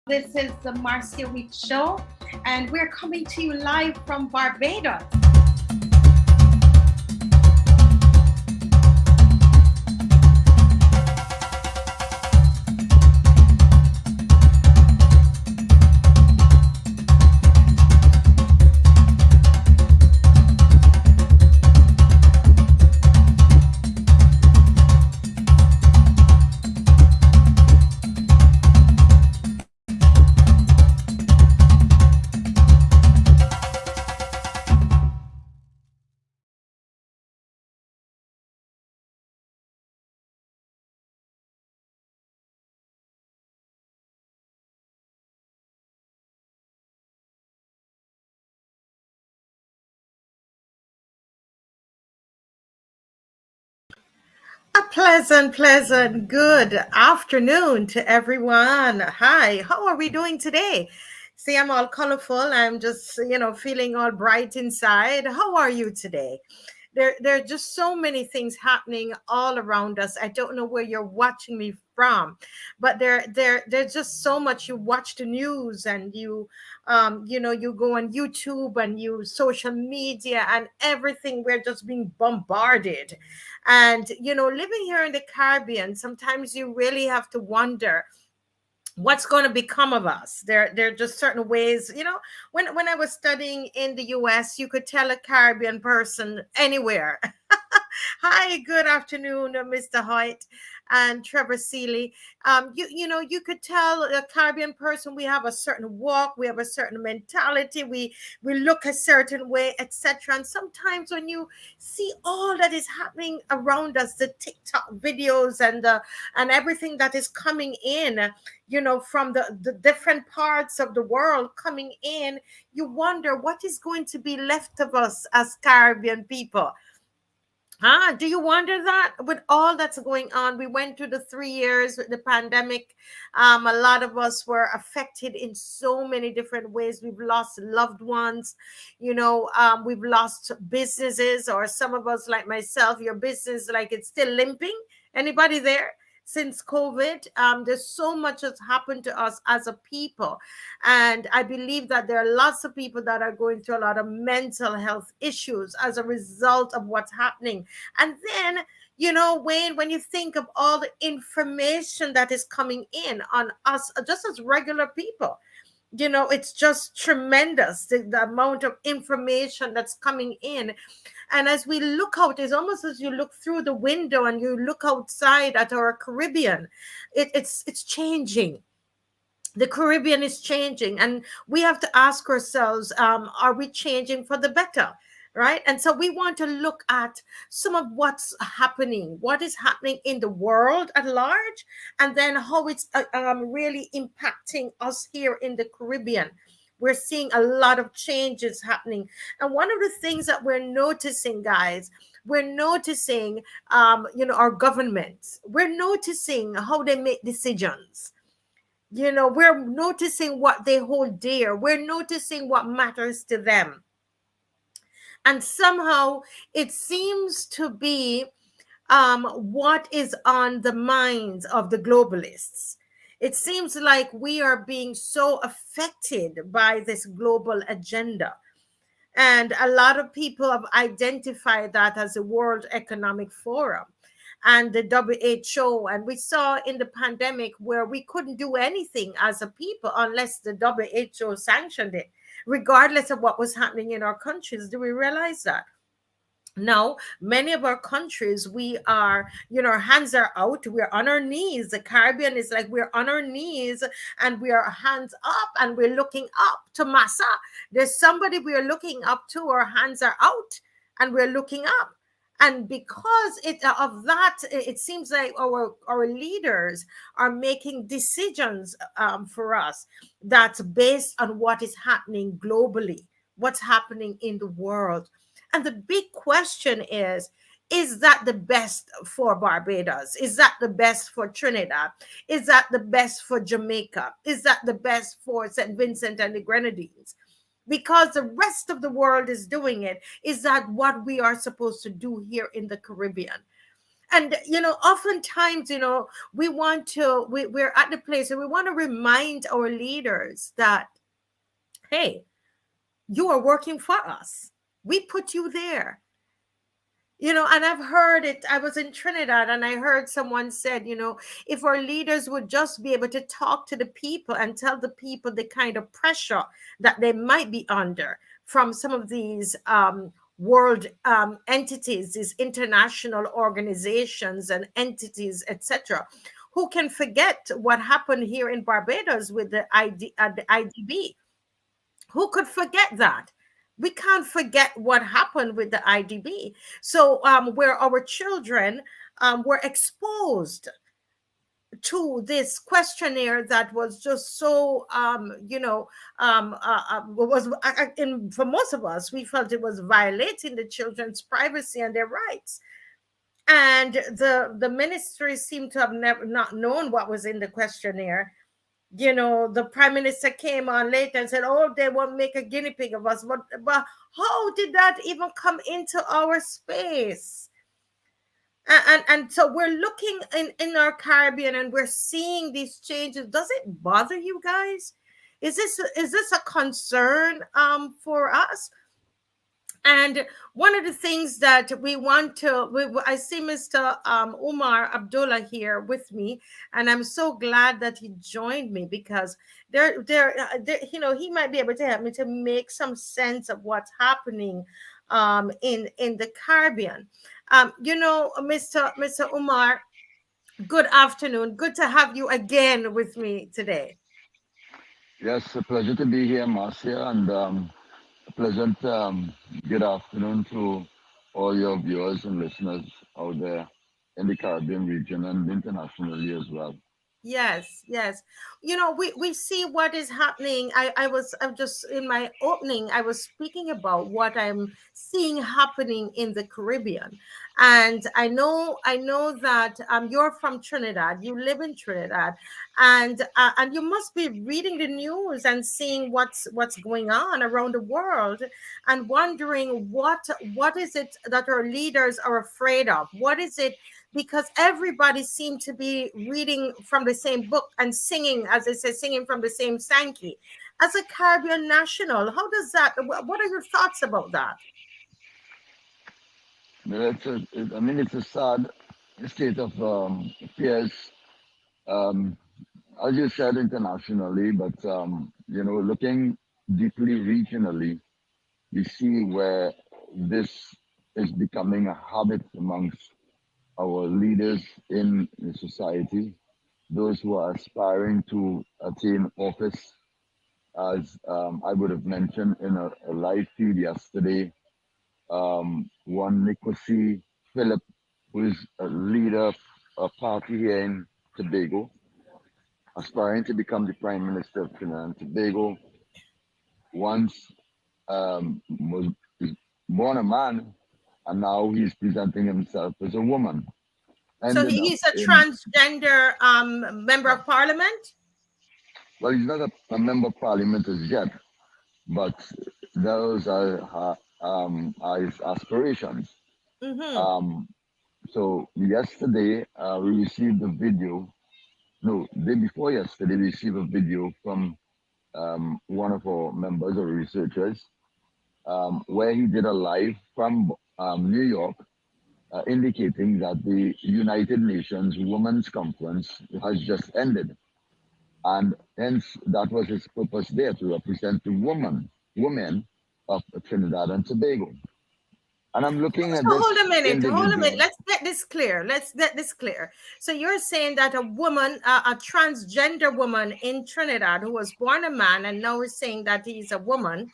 This is the Marcia Week Show, and we're coming to you live from Barbados. A pleasant, good afternoon to everyone. Hi, how are we doing today? See, I'm all colorful. I'm just, feeling all bright inside. How are you today? There are just so many things happening all around us. I don't know where you're watching me from, but there's just so much. You watch the news and you go on YouTube and you social media and everything. We're just being bombarded. And living here in the Caribbean, sometimes you really have to wonder what's going to become of us. There are just certain ways, when I was studying in the US, you could tell a Caribbean person anywhere. Hi, good afternoon, Mr. Hoyt and Trevor Seeley. You could tell a Caribbean person we have a certain walk, we have a certain mentality, we look a certain way, etc. And sometimes when you see all that is happening around us, the TikTok videos and everything that is coming in, from the different parts of the world coming in, you wonder what is going to be left of us as Caribbean people. Do you wonder that with all that's going on? We went through the 3 years with the pandemic. A lot of us were affected in so many different ways. We've lost loved ones, we've lost businesses, or some of us, like myself, your business, like it's still limping. Anybody there? Since COVID, there's so much has happened to us as a people. And I believe that there are lots of people that are going through a lot of mental health issues as a result of what's happening. And then, Wayne, when you think of all the information that is coming in on us, just as regular people, it's just tremendous, the amount of information that's coming in. And as we look out, it's almost as you look through the window and you look outside at our Caribbean, it's changing. The Caribbean is changing, and we have to ask ourselves, are we changing for the better? Right. And so we want to look at some of what's happening, what is happening in the world at large, and then how it's really impacting us here in the Caribbean. We're seeing a lot of changes happening. And one of the things that we're noticing, guys, we're noticing, our governments, we're noticing how they make decisions. We're noticing what they hold dear. We're noticing what matters to them. And somehow it seems to be what is on the minds of the globalists. It seems like we are being so affected by this global agenda. And a lot of people have identified that as a World Economic Forum and the WHO. And we saw in the pandemic where we couldn't do anything as a people unless the WHO sanctioned it, regardless of what was happening in our countries. Do we realize that? Now, many of our countries, we are, our hands are out. We're on our knees. The Caribbean is like we're on our knees and we are hands up and we're looking up to Massa. There's somebody we are looking up to. Our hands are out and we're looking up. And because of that, it seems like our leaders are making decisions for us that's based on what is happening globally, what's happening in the world. And the big question is that the best for Barbados? Is that the best for Trinidad? Is that the best for Jamaica? Is that the best for St. Vincent and the Grenadines? Because the rest of the world is doing it. Is that what we are supposed to do here in the Caribbean? And oftentimes, we're at the place where we want to remind our leaders that, hey, you are working for us. We put you there. And I've heard it. I was in Trinidad and I heard someone said, if our leaders would just be able to talk to the people and tell the people the kind of pressure that they might be under from some of these world entities, these international organizations and entities, etc., who can forget what happened here in Barbados with the IDB? Who could forget that? We can't forget what happened with the IDB. So, where our children were exposed to this questionnaire that was just so, was in, for most of us, we felt it was violating the children's privacy and their rights. And the ministry seemed to have never not known what was in the questionnaire. The prime minister came on later and said, oh, they won't make a guinea pig of us. But how did that even come into our space? And so we're looking in our Caribbean and we're seeing these changes. Does it bother you guys? Is this a concern for us? And one of the things that we want to, I see Mr. Umar Abdullah here with me, and I'm so glad that he joined me because he might be able to help me to make some sense of what's happening in the Caribbean. Mr. Umar, good afternoon. Good to have you again with me today. Yes, a pleasure to be here, Marcia, and a pleasant good afternoon to all your viewers and listeners out there in the Caribbean region and internationally as well. Yes, yes. We see what is happening. I'm just in my opening, I was speaking about what I'm seeing happening in the Caribbean. And I know that you're from Trinidad. You live in Trinidad, and you must be reading the news and seeing what's going on around the world and wondering what is it that our leaders are afraid of? What is it, because everybody seemed to be reading from the same book and singing, as they say, singing from the same Sankey. As a Caribbean national, how does that? What are your thoughts about that? I mean, it's a sad state of affairs, um, as you said, internationally, but looking deeply regionally, we see where this is becoming a habit amongst our leaders in the society, those who are aspiring to attain office. As I would have mentioned in a live feed yesterday, one Nicosi Philip, who is a leader of a party here in Tobago, aspiring to become the Prime Minister of Trinidad and Tobago, once was born a man, and now he's presenting himself as a woman. So Ended up he's a in, transgender member of parliament. well, he's not a member of parliament as yet, but those are his aspirations. Mm-hmm. Um, so yesterday we received a video. No, day before yesterday we received a video from one of our members or researchers, where he did a live from New York, indicating that the United Nations Women's Conference has just ended, and hence that was his purpose there, to represent the women of Trinidad and Tobago. And I'm looking So at this hold a minute. individual. Let's get this clear. Let's get this clear. So you're saying that a woman, a transgender woman in Trinidad who was born a man and now is saying that he's a woman,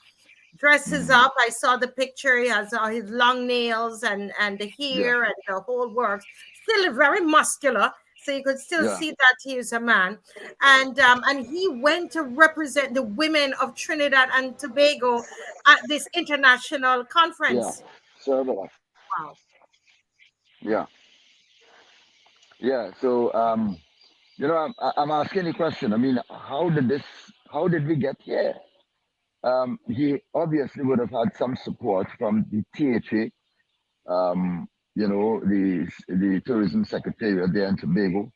dresses Mhm. up. I saw the picture. He has his long nails and the Yeah, hair and the whole works. Still very muscular, so you could still yeah, see that he is a man. And he went to represent the women of Trinidad and Tobago at this international yeah. conference. Sorry about that. Wow. Yeah, yeah. So, I'm asking the question. I mean, how did this? How did we get here? He obviously would have had some support from the THA, the tourism secretariat there in Tobago,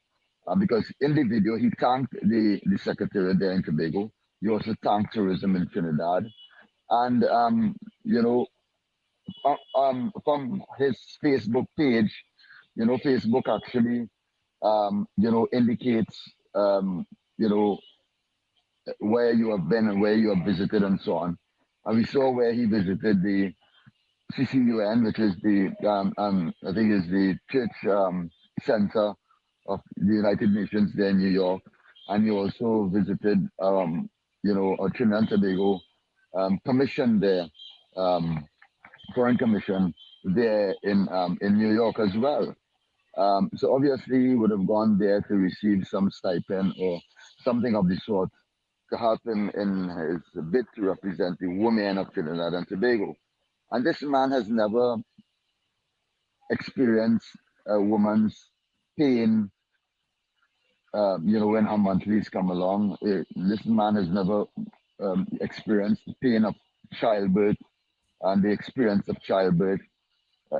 because in the video he thanked the secretariat there in Tobago. He also thanked tourism in Trinidad, and you know, from his Facebook page, Facebook actually indicates you know where you have been and where you have visited and so on. And we saw where he visited the CCUN, which is I think is the church center of the United Nations there in New York. And he also visited, a Trinidad and Tobago commission there, um, foreign commission there in New York as well. So obviously he would have gone there to receive some stipend or something of the sort to help him in his bid to represent the women of Trinidad and Tobago. And this man has never experienced a woman's pain, when her monthlies come along. This man has never experienced the pain of childbirth and the experience of childbirth.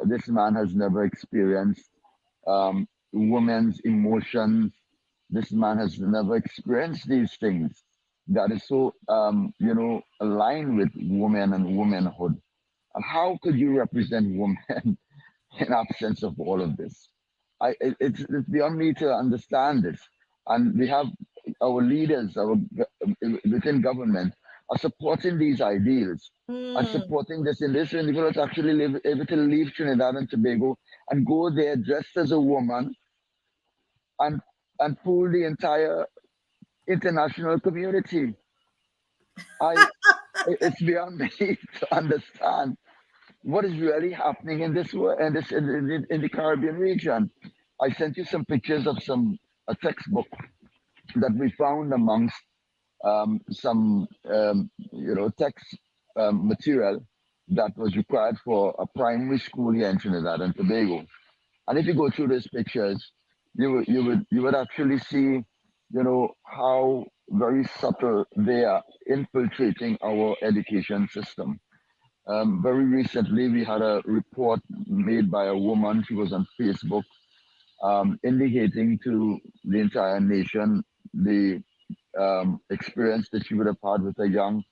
This man has never experienced women's emotions. This man has never experienced these things that is so, aligned with women and womanhood. And how could you represent women in absence of all of this? It's beyond me to understand this. And we have our leaders, within government, are supporting these ideals, are Mm. supporting this in this individual to actually able to leave Trinidad and Tobago and go there dressed as a woman and fool the entire international community. I it's beyond me to understand what is really happening in this world and in the Caribbean region. I sent you some pictures of some a textbook that we found amongst some text material that was required for a primary school here in Trinidad and Tobago. And if you go through these pictures, you would actually see, how very subtle they are infiltrating our education system. Very recently, we had a report made by a woman. She was on Facebook, indicating to the entire nation the experience that she would have had with a young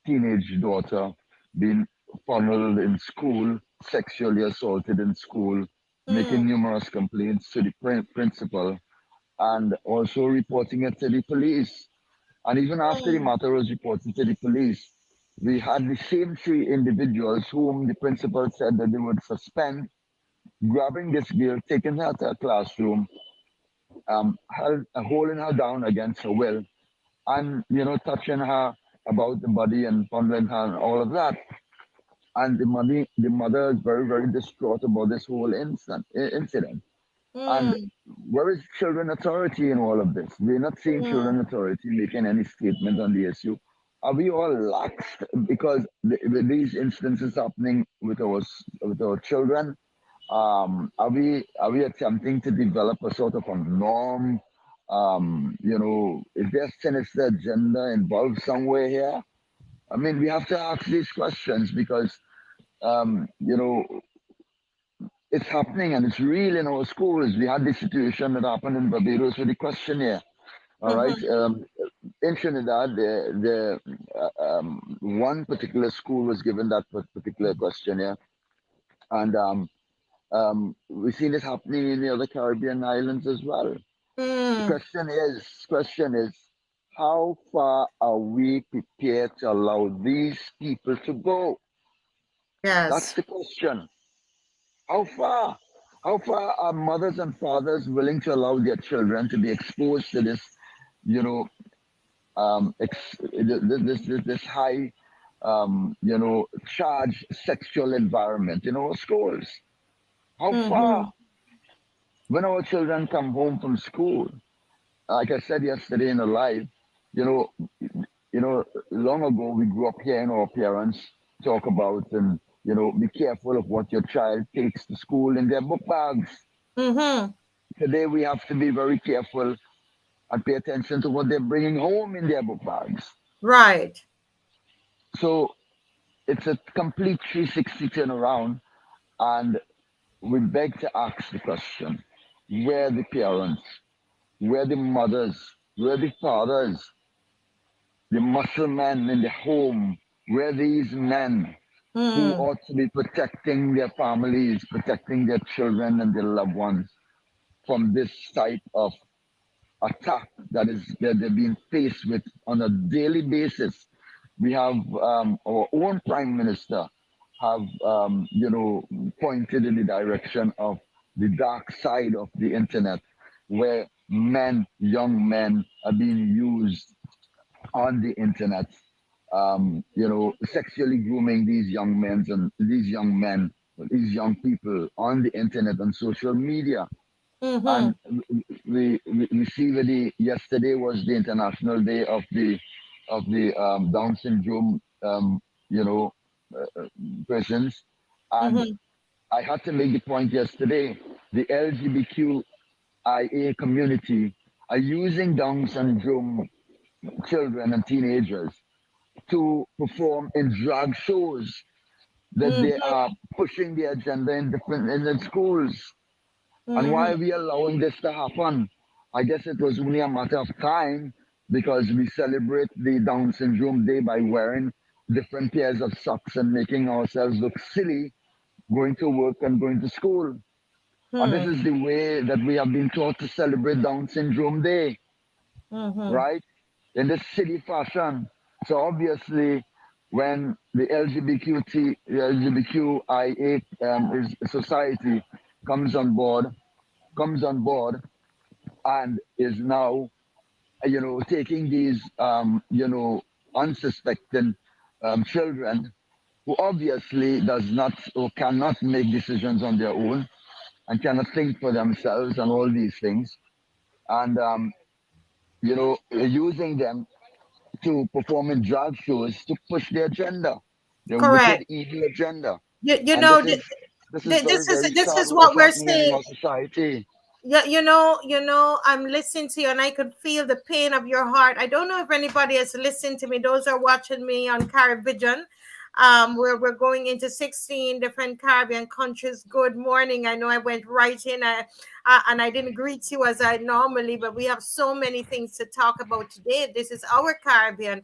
teenage daughter being funneled in school, sexually assaulted in school, Mm. making numerous complaints to the principal, and also reporting it to the police. And even after the Mm. matter was reported to the police, we had the same three individuals whom the principal said that they would suspend, grabbing this girl, taking her to a classroom, holding her down against her will, and touching her about the body and fondling her and all of that. And the mother is very, very distraught about this whole incident. And Mm. where is children authority in all of this? We're not seeing Mm. children authority making any statement on the issue. Are we all laxed because with these instances happening with our children? Are we attempting to develop a sort of a norm? Is there a sinister agenda involved somewhere here? I mean, we have to ask these questions because um, you know it's happening and it's real in our schools. We had this situation that happened in Barbados with the questionnaire. All right, Mhm. in Trinidad, one particular school was given that particular questionnaire, and we've seen this happening in the other Caribbean islands as well. The Mm. question is, how far are we prepared to allow these people to go? That's Yes. the question. How far? How far are mothers and fathers willing to allow their children to be exposed to this, you know, this high, charged sexual environment in our schools? How far? Mhm. When our children come home from school, like I said yesterday in the live, you know, long ago we grew up hearing our parents talk about and be careful of what your child takes to school in their book bags. Mhm. Today we have to be very careful and pay attention to what they're bringing home in their book bags. Right. So it's a complete 360 turnaround, and we beg to ask the question: where the parents, where the mothers, where the fathers, the muscle men in the home, where these men who Mm, ought to be protecting their families, protecting their children and their loved ones from this type of attack that they're being faced with on a daily basis. We have our own prime minister have pointed in the direction of the dark side of the internet, where men, young men, are being used on the internet, sexually grooming these young men and these young people on the internet and social media. mm-hmm, And we see that yesterday was the International Day of the Down syndrome, you know, persons, and mm-hmm, I had to make the point yesterday. The LGBTQIA community are using Down syndrome children and teenagers to perform in drag shows, that they mm-hmm, are pushing the agenda in the schools. And why are mm-hmm, we allowing this to happen? I guess it was only a matter of time, because we celebrate the Down syndrome day by wearing different pairs of socks and making ourselves look silly going to work and going to school. And this mm-hmm, is the way that we have been taught to celebrate Down syndrome day, mm-hmm. right? In this silly fashion. So obviously, when the LGBTQIA society comes on board, comes on board and is now, taking these, unsuspecting children who obviously does not or cannot make decisions on their own and cannot think for themselves and all these things, and using them to perform in drag shows to push their agenda, their wicked, Correct. evil agenda. You And know, this is very, very this sad is what is what we're happening in saying. our society. Yeah, I'm listening to you and I could feel the pain of your heart. I don't know if anybody has listened to me. Those are watching me on Caribbean, where we're going into 16 different Caribbean countries. Good morning. I know I went right in, and I didn't greet you as I normally, but we have so many things to talk about today. This is our Caribbean,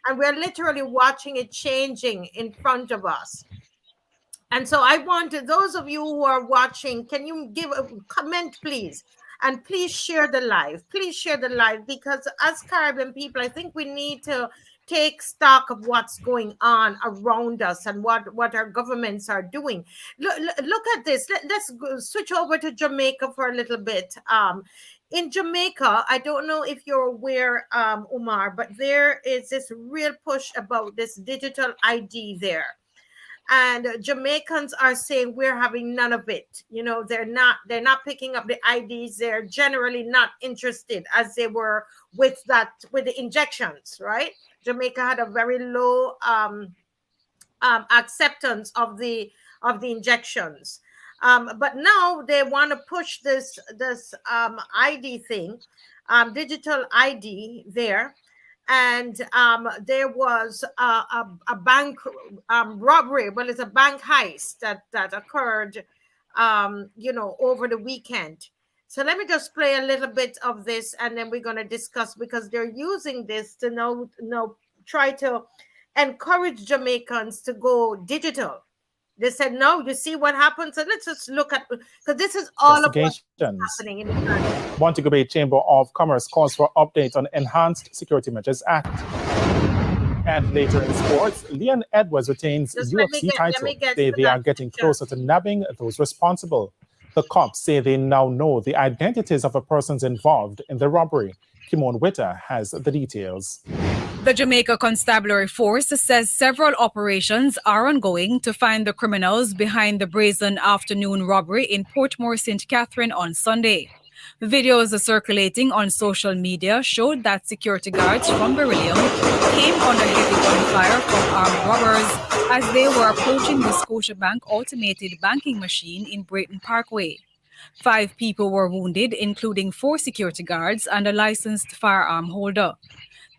and we're literally watching it changing in front of us. And so I wanted those of you who are watching, can you give a comment, please? And please share the live. Please share the live, because as Caribbean people, I think we need to take stock of what's going on around us and what our governments are doing. Look at this. Let's switch over to Jamaica for a little bit. In Jamaica, I don't know if you're aware, Umar, but there is this real push about this digital ID there, and Jamaicans are saying we're having none of it. They're not picking up the IDs. They're generally not interested as they were with the injections, right? Jamaica had a very low acceptance of the injections. But now they want to push this ID thing, digital ID there. And there was a bank robbery. Well, it's a bank heist that occurred, over the weekend. So let me just play a little bit of this, and then we're going to discuss, because they're using this to try to encourage Jamaicans to go digital. They said, no, you see what happens. So let's just look at, because this is all of what's Investigations. happening in the Caribbean. Montego Bay Chamber of Commerce calls for update on Enhanced Security Measures Act. And later in sports, Leon Edwards retains Just UFC let title. me get They to that are getting picture. closer to nabbing those responsible. The cops say they now know the identities of the persons involved in the robbery. Kimon Witter has the details. The Jamaica Constabulary Force says several operations are ongoing to find the criminals behind the brazen afternoon robbery in Portmore St. Catherine on Sunday. Videos circulating on social media showed that security guards from Beryllium came under heavy gunfire from armed robbers as they were approaching the Scotiabank automated banking machine in Brayton Parkway. 5 people were wounded, including 4 security guards and a licensed firearm holder.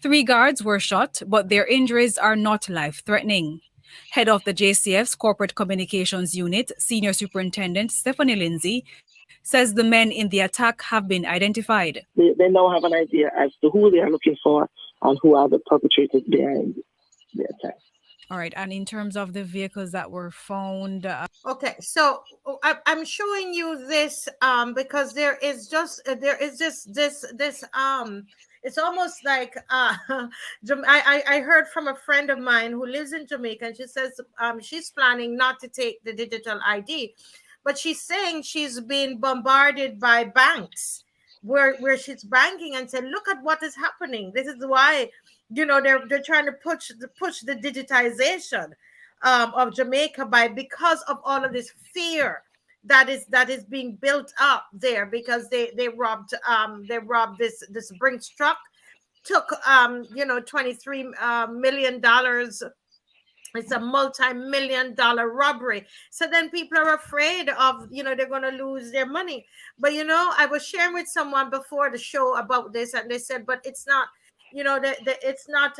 3 guards were shot, but their injuries are not life-threatening. Head of the JCF's Corporate Communications Unit, Senior Superintendent Stephanie Lindsay, says the men in the attack have been identified. They now have an idea as to who they are looking for and who are the perpetrators behind the attack. All right, and in terms of the vehicles that were found, Okay, so I'm showing you this because there is just this it's almost like I heard from a friend of mine who lives in Jamaica, and she says she's planning not to take the digital ID, but she's saying she's been bombarded by banks where she's banking and said, look at what is happening. This is why, they're trying to push the digitization of Jamaica because of all of this fear that is being built up there, because they robbed this Brinks truck, took $23 million. It's a multi-million-dollar robbery. So then people are afraid of, they're going to lose their money. But, I was sharing with someone before the show about this, and they said, but it's not, it's not,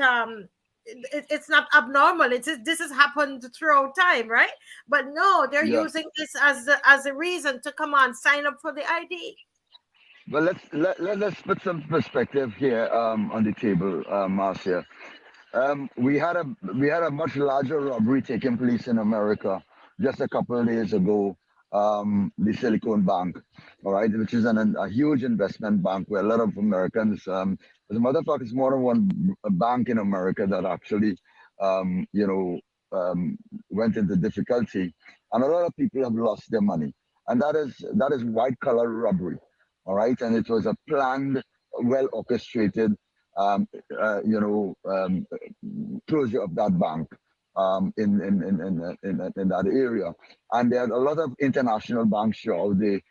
it's not abnormal. This has happened throughout time, right? But no, they're Yeah. using this as a reason to come on, sign up for the ID. But let's put some perspective here on the table, Marcia. We had a much larger robbery taking place in America just a couple of days ago. The Silicon Bank, all right, which is a huge investment bank where a lot of Americans. As a matter of fact, it's more than one bank in America that actually, um, you know, went into difficulty, and a lot of people have lost their money, and that is white collar robbery, all right, and it was a planned, well orchestrated, um, closure of that bank in that area. And there are a lot of international banks throughout the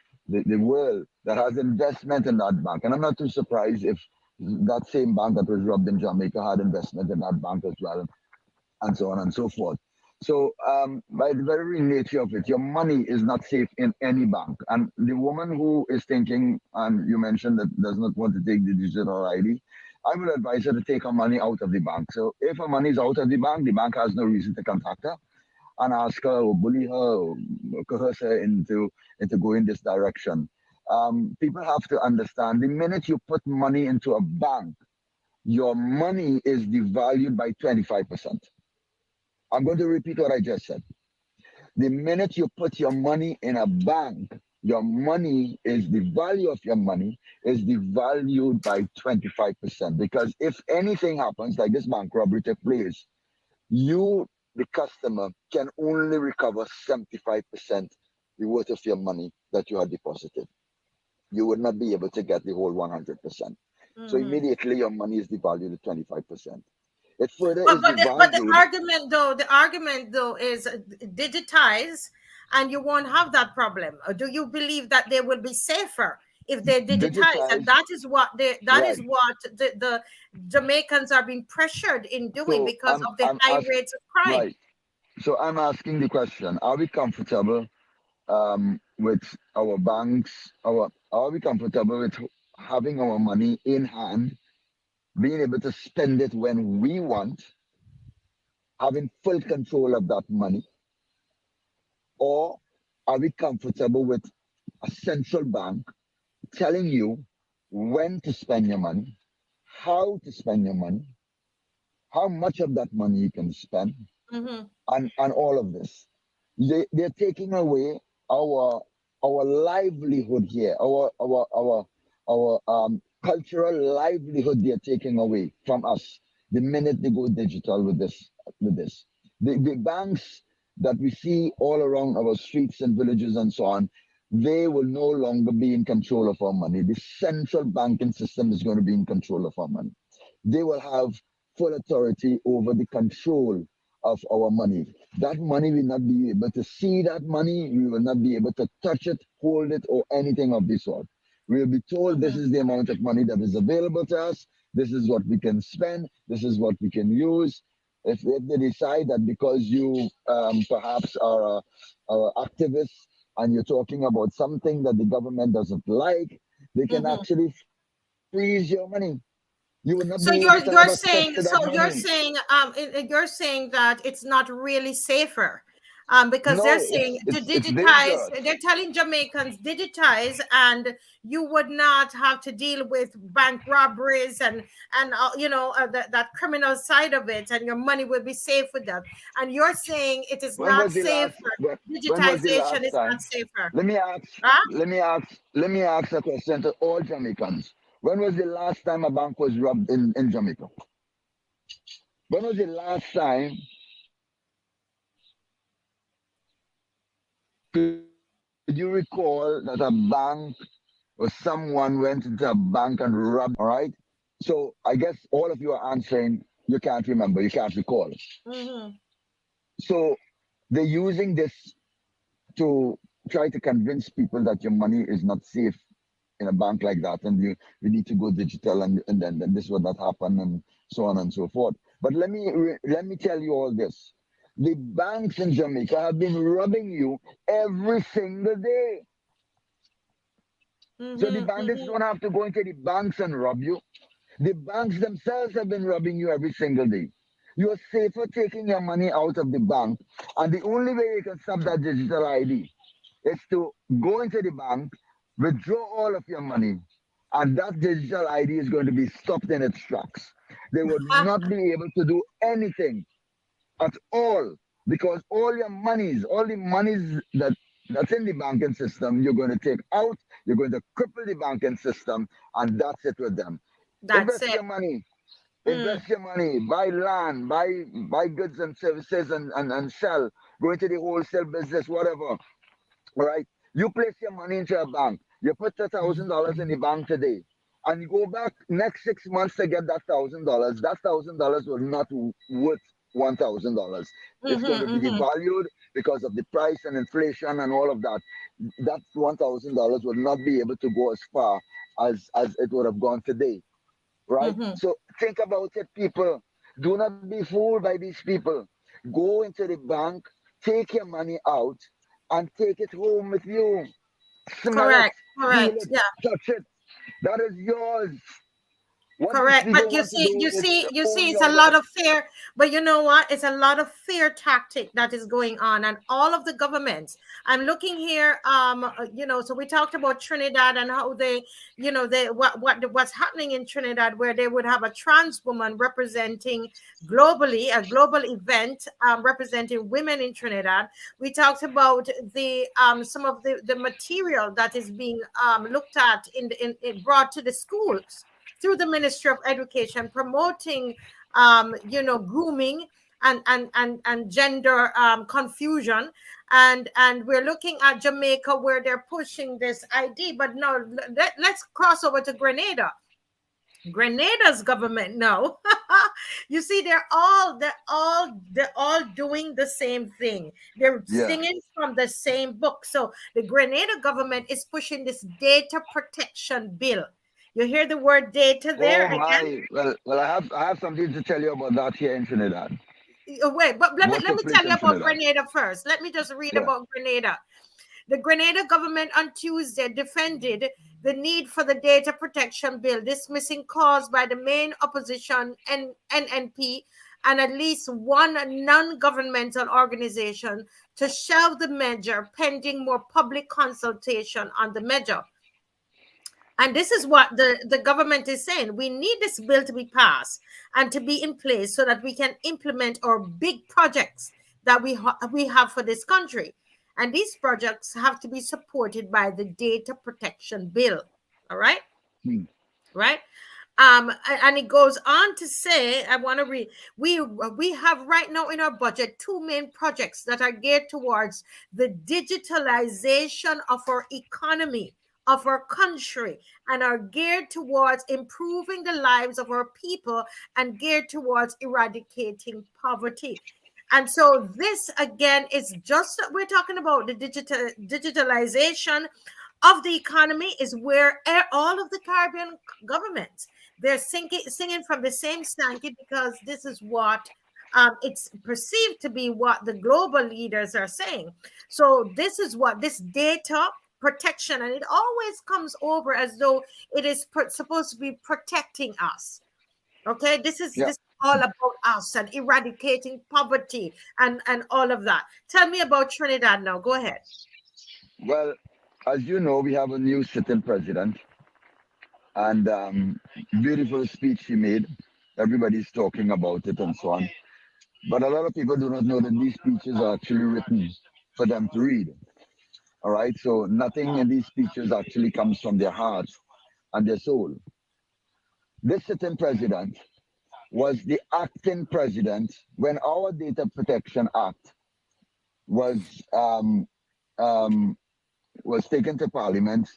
world that has investment in that bank. And I'm not too surprised if that same bank that was robbed in Jamaica had investment in that bank as well, and so on and so forth. So, by the very nature of it, your money is not safe in any bank. And the woman who is thinking, and you mentioned that does not want to take the digital ID, I would advise her to take her money out of the bank. So, if her money is out of the bank has no reason to contact her and ask her or bully her or coerce her into going this direction. People have to understand the minute you put money into a bank, your money is devalued by 25%. I'm going to repeat what I just said. The minute you put your money in a bank, your money is the value of your money is devalued by 25%. Because if anything happens, like this bank robbery took place, you, the customer, can only recover 75% the worth of your money that you had deposited. You would not be able to get the whole 100%. So Mhm. immediately your money is devalued at 25%. It further But is but the, but the devalued. argument though is digitize, and you won't have that problem. Or do you believe that they will be safer if they digitize? And Digitized, that is right. what the Jamaicans are being pressured in doing So because of the I'm high ask rates of crime. right. So I'm asking the question: Are we comfortable with our banks? Are we comfortable with having our money in hand, being able to spend it when we want, having full control of that money, or are we comfortable with a central bank telling you when to spend your money, how to spend your money, how much of that money you can spend, Hmm. and all of this. They're taking away our our livelihood here, our cultural livelihood. They're taking away from us the minute they go digital with this. The banks that we see all around our streets and villages and so on, they will no longer be in control of our money. The central banking system is going to be in control of our money. They will have full authority over the control of our money. That money will not be able to see that money. We will not be able to touch it, hold it, or anything of the sort. We will be told this Hmm. is the amount of money that is available to us. This is what we can spend. This is what we can use. If they decide that because you perhaps are an activist and you're talking about something that the government doesn't like, they can Hmm. actually freeze your money. You would not So be able to you're have access saying to that money. you're saying that it's not really safer, because they're No, saying to it's digitize. dangerous. They're telling Jamaicans digitize, and you would not have to deal with bank robberies and that criminal side of it, and your money will be safe with that. And you're saying it is When not was the safer. last when was the Digitization last is not time? safer. Let me ask Huh? let me ask a question to all Jamaicans. When was the last time a bank was robbed in Jamaica? When was the last time could you recall that a bank or someone went into a bank and robbed them? All right. So I guess all of you are answering you can't remember, you can't recall. Mm-hmm. So they're using this to try to convince people that your money is not safe in a bank like that, and you need to go digital, and then this will not happen, and so on and so forth. But let me tell you all this: the banks in Jamaica have been robbing you every single day. So the Mm-hmm. bandits Mm-hmm. don't have to go into the banks and rob you. The banks themselves have been robbing you every single day. You're safer taking your money out of the bank, and the only way you can stop that digital ID is to go into the bank, withdraw all of your money, and that digital ID is going to be stopped in its tracks. They would not be able to do anything at all because all the monies that's in the banking system, you're going to take out, you're going to cripple the banking system, and that's it with them. That's Invest it. your money. Mm. Invest your money, buy land, buy goods and services and sell. Go into the wholesale business, whatever. All right. You place your money into a bank. You put $1,000 in the bank today, and you go back next 6 months to get that $1,000. That $1,000 will not worth $1,000. It's going to Mm-hmm. be Mm-hmm. devalued because of the price and inflation and all of that. That $1,000 will not be able to go as far as it would have gone today, right? Mm-hmm. So think about it, people. Do not be fooled by these people. Go into the bank, take your money out, and take it home with you. Smell it, Correct. feel Correct. it, Yeah. touch it. That is yours. What these Correct. But people want to do is to you own see, it's a your lot wealth. of fear. But you know what? It's a lot of fear tactic that is going on, and all of the governments. I'm looking here. So we talked about Trinidad and how they, what's happening in Trinidad, where they would have a trans woman representing globally, a global event representing women in Trinidad. We talked about the some of the material that is being looked at brought to the schools through the Ministry of Education, promoting, grooming and gender confusion. And we're looking at Jamaica, where they're pushing this ID. But no, let's cross over to Grenada. Grenada's government, no. You see, they're all doing the same thing. They're Yeah. singing from the same book. So the Grenada government is pushing this data protection bill. You hear the word data there Oh again? my. Well, I have something to tell you about that here in Trinidad. Wait, but let me What let took me tell place you in about Trinidad? Grenada first. Let me just read Yeah. about Grenada. The Grenada government on Tuesday defended the need for the data protection bill, dismissing calls by the main opposition NNP and at least one non-governmental organization to shelve the measure pending more public consultation on the measure. And this is what the government is saying. We need this bill to be passed and to be in place so that we can implement our big projects that we have for this country. And these projects have to be supported by the data protection bill. All right? Hmm. Right? And it goes on to say, I want to read, we have right now in our budget two main projects that are geared towards the digitalization of our economy, of our country, and are geared towards improving the lives of our people and geared towards eradicating poverty. And so this again is just, we're talking about the digitalization of the economy, is where all of the Caribbean governments, they're singing from the same stanky, because this is what it's perceived to be what the global leaders are saying. So this is what this data protection, and it always comes over as though it is supposed to be protecting us. Okay, this is Yeah. all about us and eradicating poverty and all of that. Tell me about Trinidad now. Go ahead. Well, as you know, we have a new sitting president, and beautiful speech he made. Everybody's talking about it and so on. But a lot of people do not know that these speeches are actually written for them to read. All right. So nothing in these speeches actually comes from their heart and their soul. This sitting president was the acting president when our Data Protection Act was um, um, was taken to Parliament,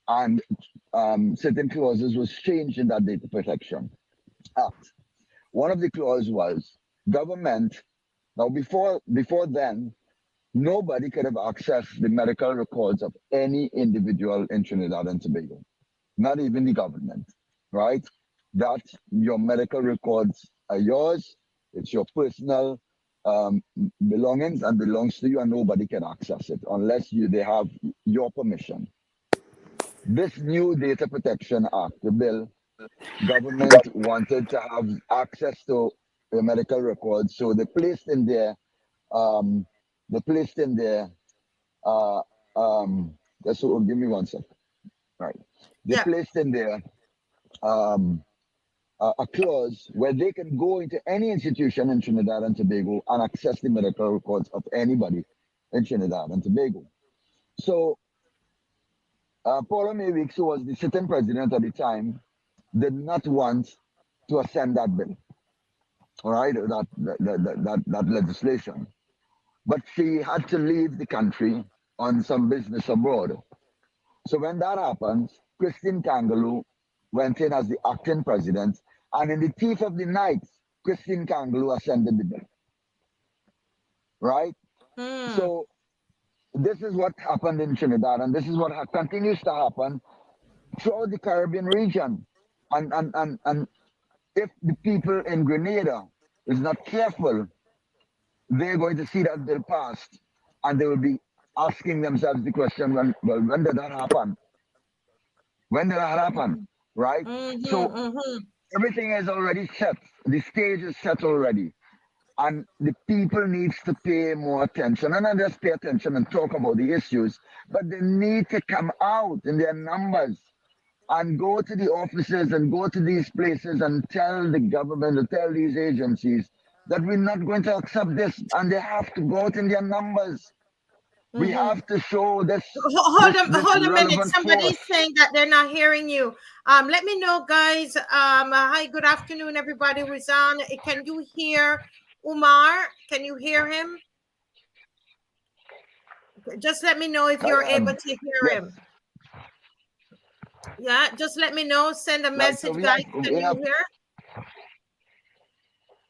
and certain clauses was changed in that Data Protection Act. One of the clauses was government. Now, before then, nobody could have accessed the medical records of any individual in Trinidad and Tobago, not even the government, right? That your medical records are yours. It's your personal um, belongings and belongs to you, and nobody can access it unless they have your permission. This new Data Protection Act, the bill, government wanted to have access to the medical records, so they placed in there, um, they placed in there, uh, so give me one sec. Right, they Yeah. placed in there um, a clause where they can go into any institution in Trinidad and Tobago and access the medical records of anybody in Trinidad and Tobago. So, Paula Mayweeks, who was the sitting president at the time, did not want to ascend that bill, all right, that legislation. But she had to leave the country on some business abroad. So when that happens, Christine Kangaloo went in as the acting president, and in the teeth of the night, Christine Kangaloo ascended the bill, right? Hmm. So this is what happened in Trinidad, and this is what continues to happen throughout the Caribbean region. And if the people in Grenada is not careful, they're going to see that bill passed, and they will be asking themselves the question, when did that happen? When did that happen? Right? So Mm-hmm. everything is already set. The stage is set already. And the people needs to pay more attention and not just pay attention and talk about the issues, but they need to come out in their numbers and go to the offices and go to these places and tell the government or tell these agencies that we're not going to accept this, and they have to go out in their numbers. We Mm-hmm. have to show this Hold this on, this hold a minute. relevant Somebody's force. saying that they're not hearing you. Let me know, guys. Hi, good afternoon, everybody who's on. Can you hear Umar? Can you hear him? Just let me know if I you're able to hear Yes. him. Yeah, just let me know. Send a Right. So message, guys. Can you hear?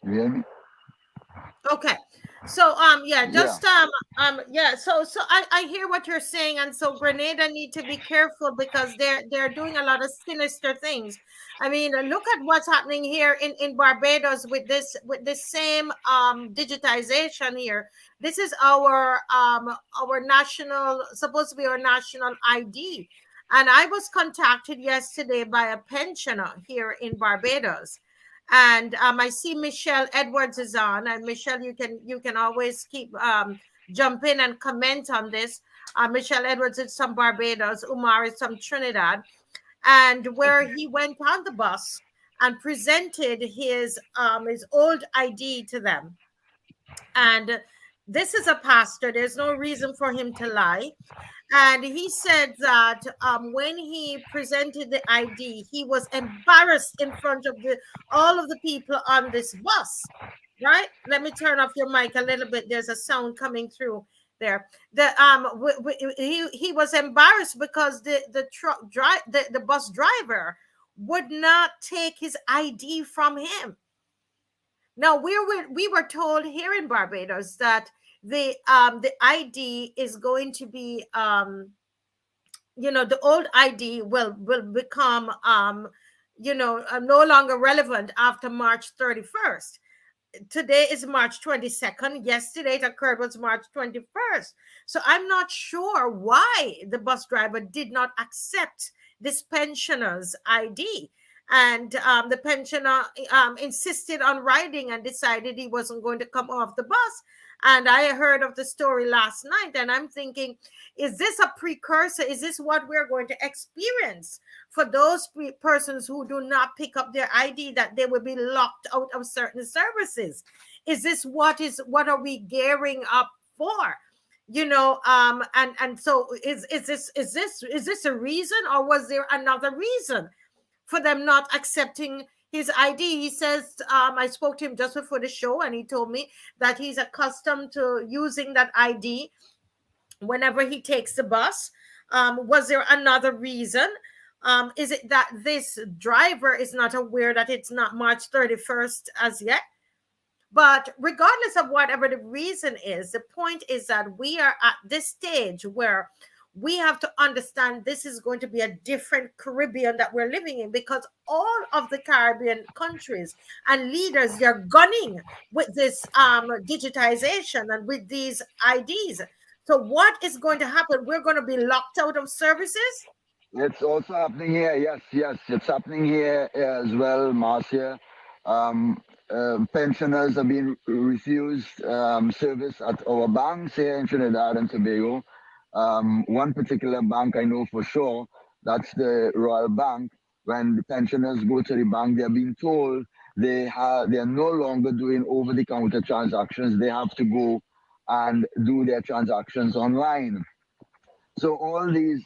you hear me? Okay. So yeah, Yeah. just yeah, so I hear what you're saying, and so Grenada need to be careful because they're doing a lot of sinister things. I mean, look at what's happening here in Barbados with this same digitization here. This is our national, supposed to be our national ID. And I was contacted yesterday by a pensioner here in Barbados, and I see Michelle Edwards is on, and Michelle, you can always keep jump in and comment on this. Michelle Edwards is from Barbados, Umar is from Trinidad, and where Okay. he went on the bus and presented his old ID to them, and this is a pastor. There's no reason for him to lie. And he said that when he presented the ID, he was embarrassed in front of all of the people on this bus. Right? Let me turn off your mic a little bit. There's a sound coming through there. He was embarrassed because the bus driver would not take his ID from him. Now we were told here in Barbados that the ID is going to be the old ID will become no longer relevant after March 31st. Today is March 22nd. Yesterday it occurred was March 21st. So I'm not sure why the bus driver did not accept this pensioner's ID. And the pensioner insisted on riding and decided he wasn't going to come off the bus. And I heard of the story last night, and I'm thinking, is this a precursor? Is this what we're going to experience for those persons who do not pick up their ID, that they will be locked out of certain services? Is this what are we gearing up for? And so is this a reason, or was there another reason for them not accepting his ID? He says, I spoke to him just before the show, and he told me that he's accustomed to using that ID whenever he takes the bus. Was there another reason? Is it that this driver is not aware that it's not March 31st as yet? But regardless of whatever the reason is, the point is that we are at this stage where we have to understand this is going to be a different Caribbean that we're living in, because all of the Caribbean countries and leaders, they're gunning with this digitization and with these IDs. So what is going to happen? We're going to be locked out of services? It's also happening here. Yes, it's happening here as well, Marcia. Pensioners are being refused service at our banks here in Trinidad and Tobago. One particular bank I know for sure, that's the Royal Bank. When the pensioners go to the bank, they're being told they are no longer doing over-the-counter transactions. They have to go and do their transactions online. So all these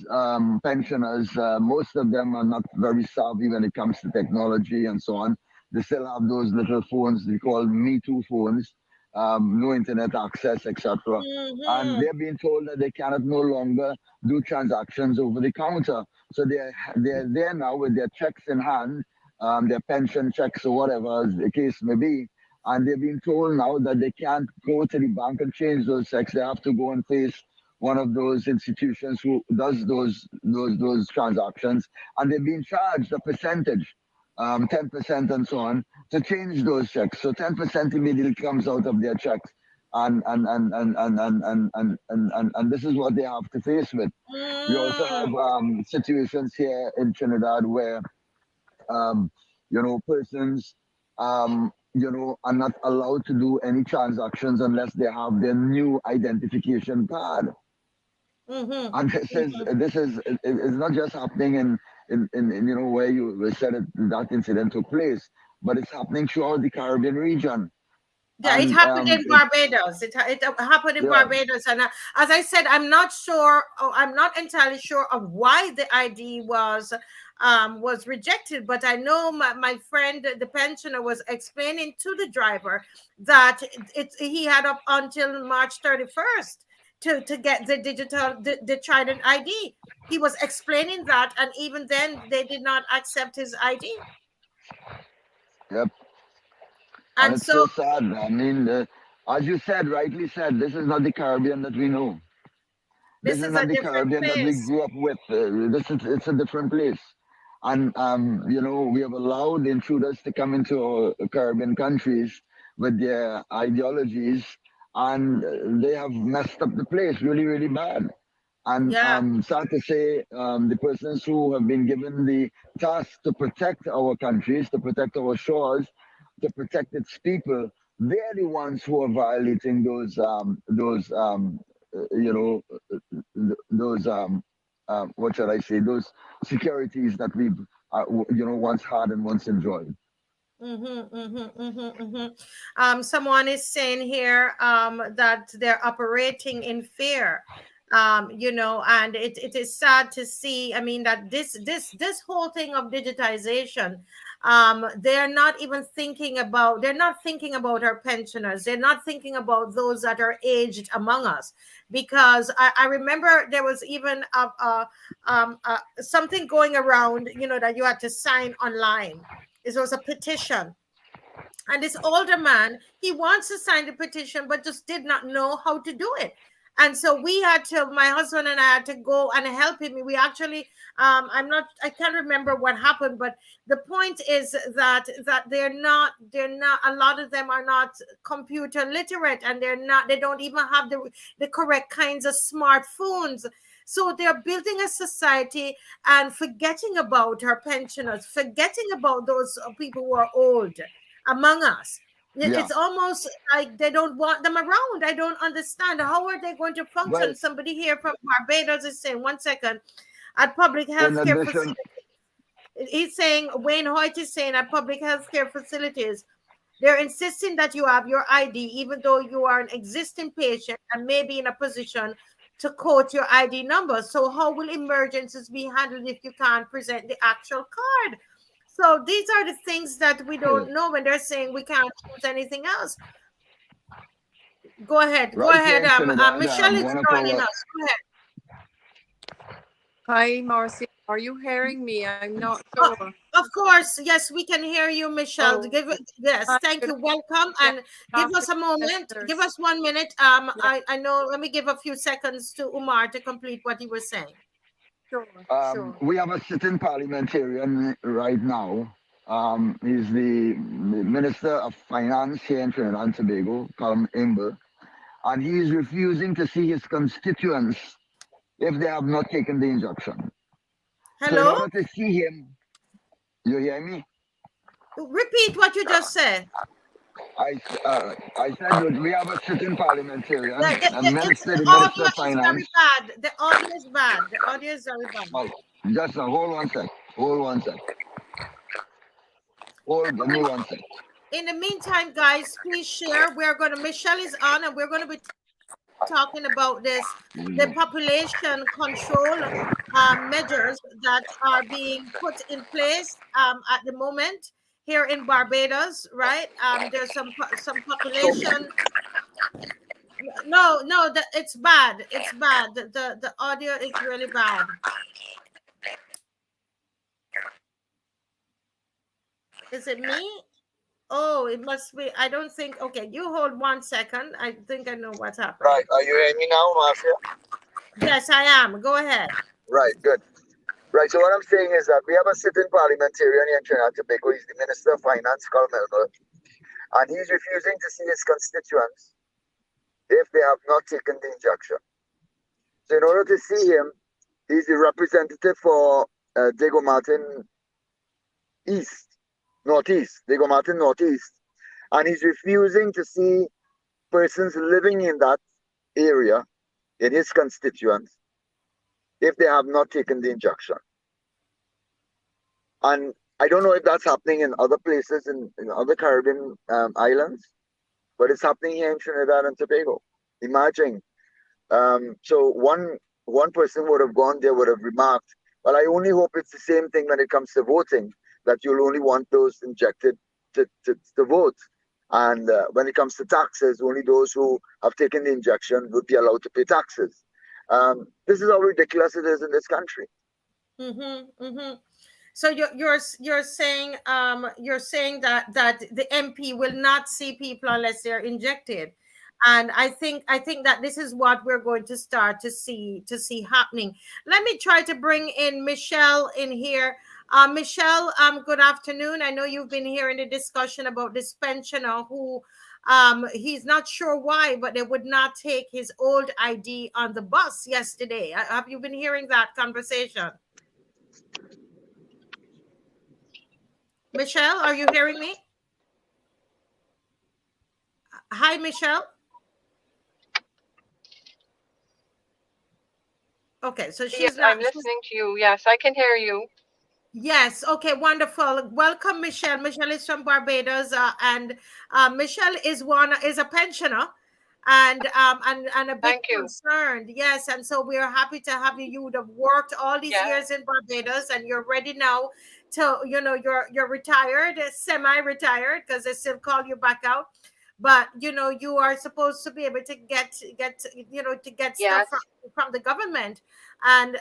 pensioners, most of them are not very savvy when it comes to technology and so on. They still have those little phones they call Me Too phones, no internet access, etc. And they're being told that they cannot no longer do transactions over the counter. So they're there now with their checks in hand, their pension checks or whatever the case may be. And they're being told now that they can't go to the bank and change those checks. They have to go and face one of those institutions who does those transactions, and they're being charged a percentage, 10% and so on, to change those checks. So 10% immediately comes out of their checks, and this is what they have to face with. We also have situations here in Trinidad where persons are not allowed to do any transactions unless they have their new identification card. And this is it's not just happening in where you said that incident took place, but it's happening throughout the Caribbean region. Yeah, it happened in Barbados. It happened in Barbados, and as I said, I'm not sure. I'm not entirely sure of why the ID was rejected. But I know my friend, the pensioner, was explaining to the driver that he had up until March 31st to get the the TRIDENT ID. He was explaining that, and even then, they did not accept his ID. Yep. And it's so sad. I mean, as you said, rightly said, this is not the Caribbean that we know. This is not the Caribbean that we grew up with. It's a different place. And, we have allowed intruders to come into our Caribbean countries with their ideologies, and they have messed up the place really, really bad. And sad to say, the persons who have been given the task to protect our countries, to protect our shores, to protect its people, they're the ones who are violating those what should I say, those securities that we've once had and once enjoyed. Someone is saying here that they're operating in fear. And it is sad to see. I mean, that this whole thing of digitization, they're not thinking about our pensioners. They're not thinking about those that are aged among us, because I remember there was even something going around, that you had to sign online. It was a petition. And this older man, he wants to sign the petition, but just did not know how to do it. And so my husband and I had to go and help him. We actually, I can't remember what happened, but the point is that they're not, a lot of them are not computer literate, and they don't even have the correct kinds of smartphones. So they're building a society and forgetting about our pensioners, forgetting about those people who are old among us. Yeah. It's almost like they don't want them around. I don't understand. How are they going to Well, function? Somebody here from Barbados is saying, one second, at public in health care addition, facilities. He's saying, Wayne Hoyt is saying at public health care facilities, they're insisting that you have your ID, even though you are an existing patient and may be in a position to quote your ID number. So how will emergencies be handled if you can't present the actual card? So these are the things that we well, don't know when they're saying we can't choose anything else. Go ahead. Go right here ahead. in Trinidad, Michelle is one of joining our us. Go ahead. Hi, Marcy. Are you hearing me? I'm not Oh, sure. of course, yes, we can hear you, Michelle. Oh, Yes, hi, thank good you. Welcome, and give us a afternoon, moment. Give listeners. us 1 minute. Yeah, I know. Let me give a few seconds to Umar to complete what he was saying. sure, sure. we have a sitting parliamentarian right now. He's the Minister of Finance here in Trinidad and Tobago, Colm Imber, and he is refusing to see his constituents if they have not taken the injection. So in Hello. order to see him, you hear me? Repeat what you just said. I said that we have a sitting parliamentarian, a minister, The the audio Minister of is very Finance. bad. The audio is bad. The audio is very bad. Oh, just hold one sec. Hold one sec. Give me one sec. In the meantime, guys, please share. Michelle is on, and we're going to be talking about the population control measures that are being put in place at the moment here in Barbados, right? There's some population. No, it's bad. It's bad. The audio is really bad. Is it me? Oh, it must be. I don't think. Okay, you hold 1 second. I think I know what's happening. Right. Are you hearing me now, Marcia? Yes, I am. Go ahead. Right. Good. Right. So what I'm saying is that we have a sitting parliamentarian here in Trinidad and Tobago. He's the Minister of Finance, Colm Milner, and he's refusing to see his constituents if they have not taken the injection. So in order to see him, he's the representative for Diego Martin Northeast, Diego Martin Northeast, and he's refusing to see persons living in that area, in his constituents, if they have not taken the injection. And I don't know if that's happening in other places in other Caribbean islands, but it's happening here in Trinidad and Tobago. Imagine. So one person would have gone there, would have remarked, well, I only hope it's the same thing when it comes to voting, that you'll only want those injected to vote. And when it comes to taxes, only those who have taken the injection would be allowed to pay taxes. This is how ridiculous it is in this country. Mm-hmm, mm-hmm. So you're saying that the MP will not see people unless they're injected, and I think that this is what we're going to start to see happening. Let me try to bring in Michelle in here. Michelle, good afternoon. I know you've been hearing the discussion about this pensioner who he's not sure why, but they would not take his old ID on the bus yesterday. Have you been hearing that conversation? Michelle, are you hearing me? Hi, Michelle. Okay, so Yes, she's I'm not. listening to you. Yes, I can hear you. Yes. Okay. Wonderful. Welcome, Michelle. Michelle is from Barbados, and Michelle is a pensioner, and a bit Thank you. concerned. Yes, and so we are happy to have you. You would have worked all these Yeah. years in Barbados, and you're ready now to you're retired, semi-retired, because they still call you back out. But you are supposed to be able to get stuff Yes. from the government, and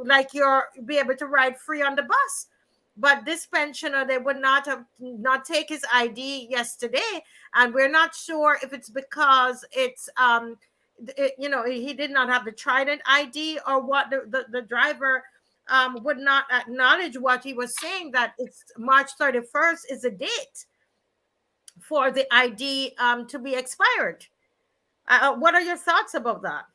like you're be able to ride free on the bus. But this pensioner, they would not take his ID yesterday, and we're not sure if it's because it's he did not have the Trident ID, or what. The driver would not acknowledge what he was saying, that it's March 31st is the date for the ID to be expired. What are your thoughts about that?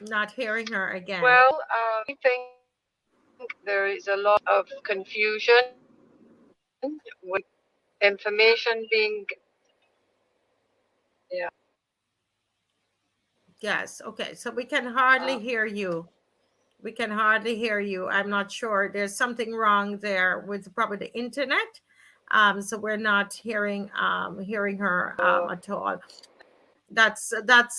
Not hearing her again. Well, I think there is a lot of confusion with information being, yeah. Yes. Okay. So we can hardly Uh, hear you. We can hardly hear you. I'm not sure. There's something wrong there with probably the internet. So we're not hearing her at all. That's that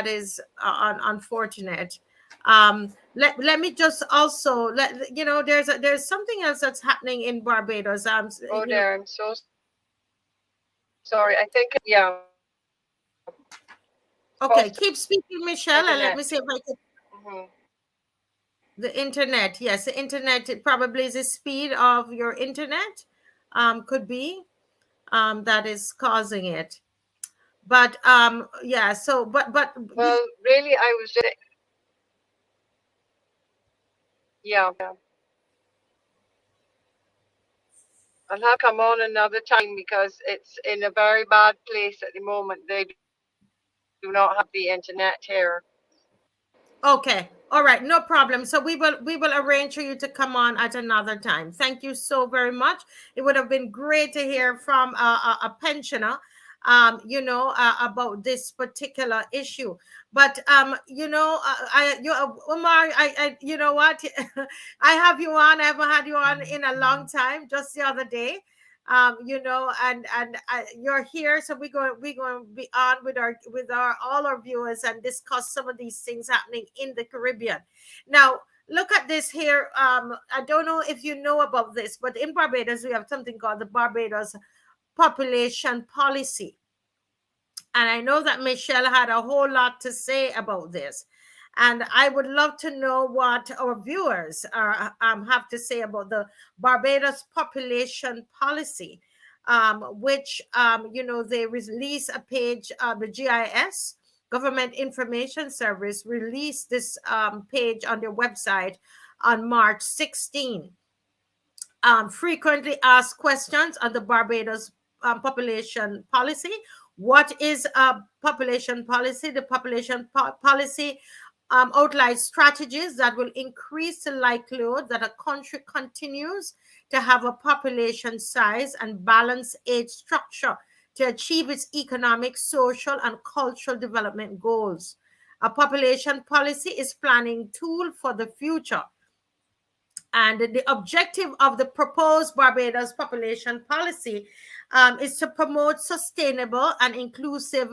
is unfortunate. Let me just also there's something else that's happening in Barbados. oh, there. I'm so sorry. I think, yeah. Okay, keep speaking, Michelle, and let Internet. me see if I can. Mm-hmm. The internet, yes, the internet, it probably is the speed of your internet, could be, that is causing it. But yeah, so but Well, really, I was just, yeah. I'll have to come on another time because it's in a very bad place at the moment. They do not have the internet here. Okay. All right. No problem. So we will arrange for you to come on at another time. Thank you so very much. It would have been great to hear from a pensioner, about this particular issue. But Umar, you know what? I have you on. I haven't had you on in a long time. Just the other day, you're here, so we're going to be on with our all our viewers and discuss some of these things happening in the Caribbean. Now, look at this here. I don't know if you know about this, but in Barbados we have something called the Barbados population policy. And I know that Michelle had a whole lot to say about this. And I would love to know what our viewers have to say about the Barbados population policy, which, they release a page, the GIS, Government Information Service, released this page on their website on March 16. Frequently asked questions on the Barbados population policy. What is a population policy? The population policy outlines strategies that will increase the likelihood that a country continues to have a population size and balanced age structure to achieve its economic, social, and cultural development goals. A population policy is planning tool for the future, and the objective of the proposed Barbados population policy is to promote sustainable and inclusive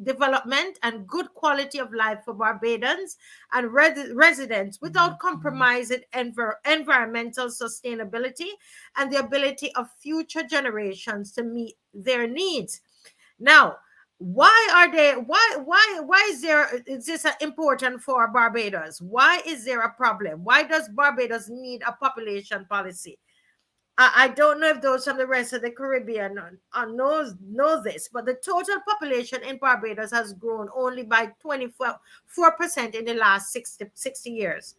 development and good quality of life for Barbadans and residents without compromising environmental sustainability and the ability of future generations to meet their needs. Now, why is this important for Barbados? Why is there a problem? Why does Barbados need a population policy? I don't know if those from the rest of the Caribbean know this, but the total population in Barbados has grown only by 24% in the last 60 years.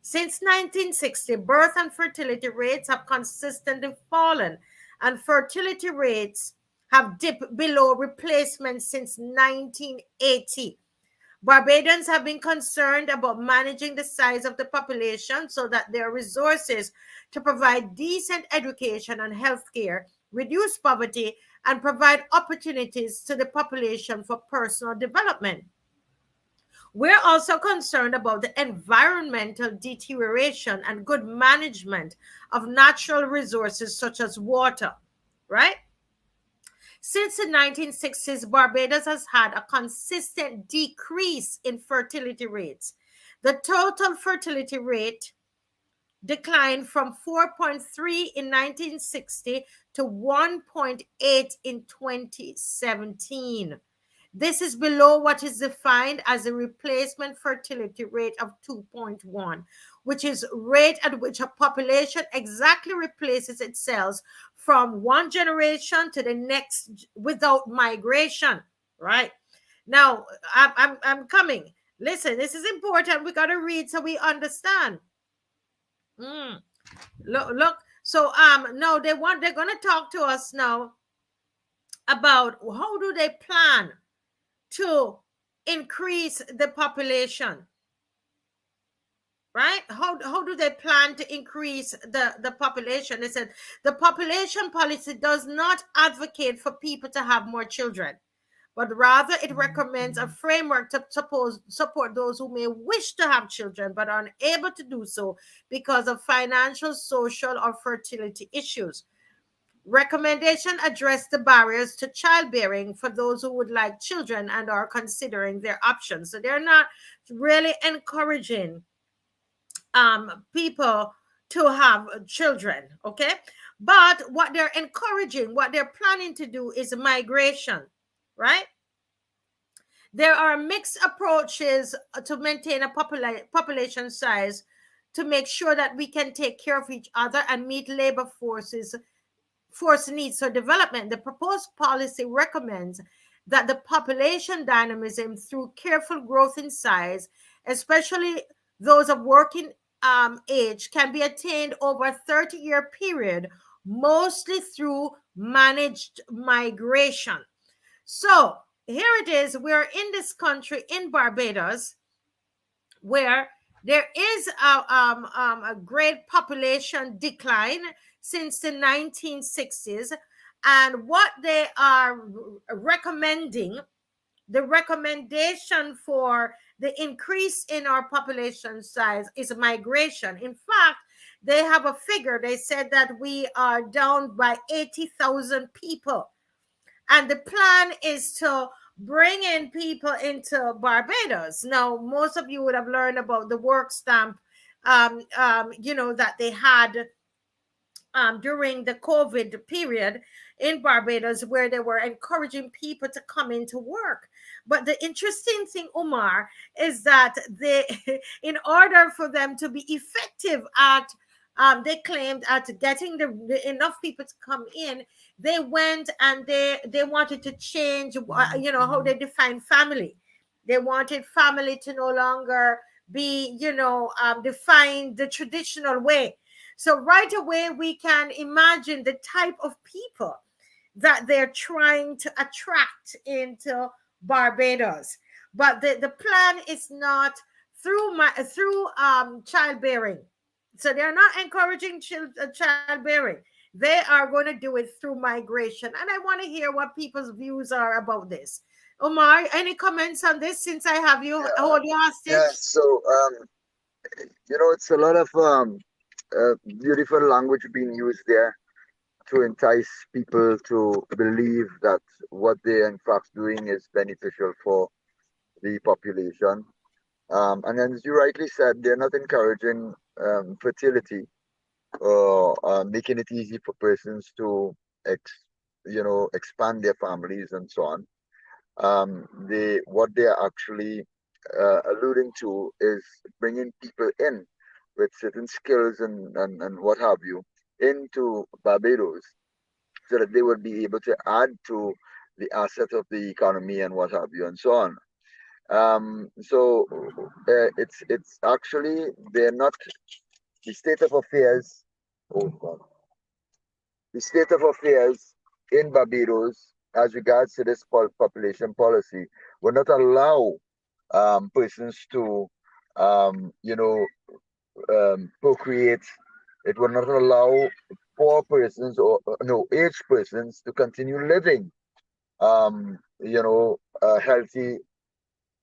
Since 1960, birth and fertility rates have consistently fallen, and fertility rates have dipped below replacement since 1980. Barbadians have been concerned about managing the size of the population so that there are resources to provide decent education and health care, reduce poverty, and provide opportunities to the population for personal development. We're also concerned about the environmental deterioration and good management of natural resources such as water, right? Since the 1960s, Barbados has had a consistent decrease in fertility rates. The total fertility rate declined from 4.3 in 1960 to 1.8 in 2017. This is below what is defined as a replacement fertility rate of 2.1, which is rate at which a population exactly replaces itself from one generation to the next without migration, right? Now, I'm coming. Listen, this is important. We got to read so we understand. Look. So no, they're going to talk to us now about how do they plan to increase the population? Right? How do they plan to increase the population? They said the population policy does not advocate for people to have more children, but rather it recommends a framework to support those who may wish to have children but are unable to do so because of financial, social, or fertility issues. Recommendation address the barriers to childbearing for those who would like children and are considering their options. So they're not really encouraging people to have children, okay? But what they're encouraging, what they're planning to do is migration, right? There are mixed approaches to maintain a population size to make sure that we can take care of each other and meet labor force needs for development. The proposed policy recommends that the population dynamism through careful growth in size, especially those of working age, can be attained over a 30-year period, mostly through managed migration. So here it is. We're in this country, in Barbados, where there is a great population decline since the 1960s. And what they are recommending, the recommendation for the increase in our population size is migration. In fact, they have a figure. They said that we are down by 80,000 people. And the plan is to bring in people into Barbados. Now, most of you would have learned about the work stamp, that they had during the COVID period in Barbados, where they were encouraging people to come into work. But the interesting thing, Omar, is that they, in order for them to be effective at, they claimed at getting enough people to come in, they went and they wanted to change, how they define family. They wanted family to no longer be, defined the traditional way. So right away, we can imagine the type of people that they're trying to attract into Barbados. But the plan is not through childbearing. So they're not encouraging childbearing. They are going to do it through migration. And I want to hear what people's views are about this. Omar, any comments on this since I have you hold your hostage? Yeah, so it's a lot of beautiful language being used there to entice people to believe that what they're in fact doing is beneficial for the population. And then, as you rightly said, they're not encouraging fertility or making it easy for persons to expand their families and so on. What they're actually alluding to is bringing people in with certain skills and what have you into Barbados, so that they would be able to add to the asset of the economy and what have you and so on. It's actually, they're not, the state of affairs. Oh God. The state of affairs in Barbados as regards to this population policy will not allow persons to, procreate. It will not allow poor persons or aged persons to continue living, a healthy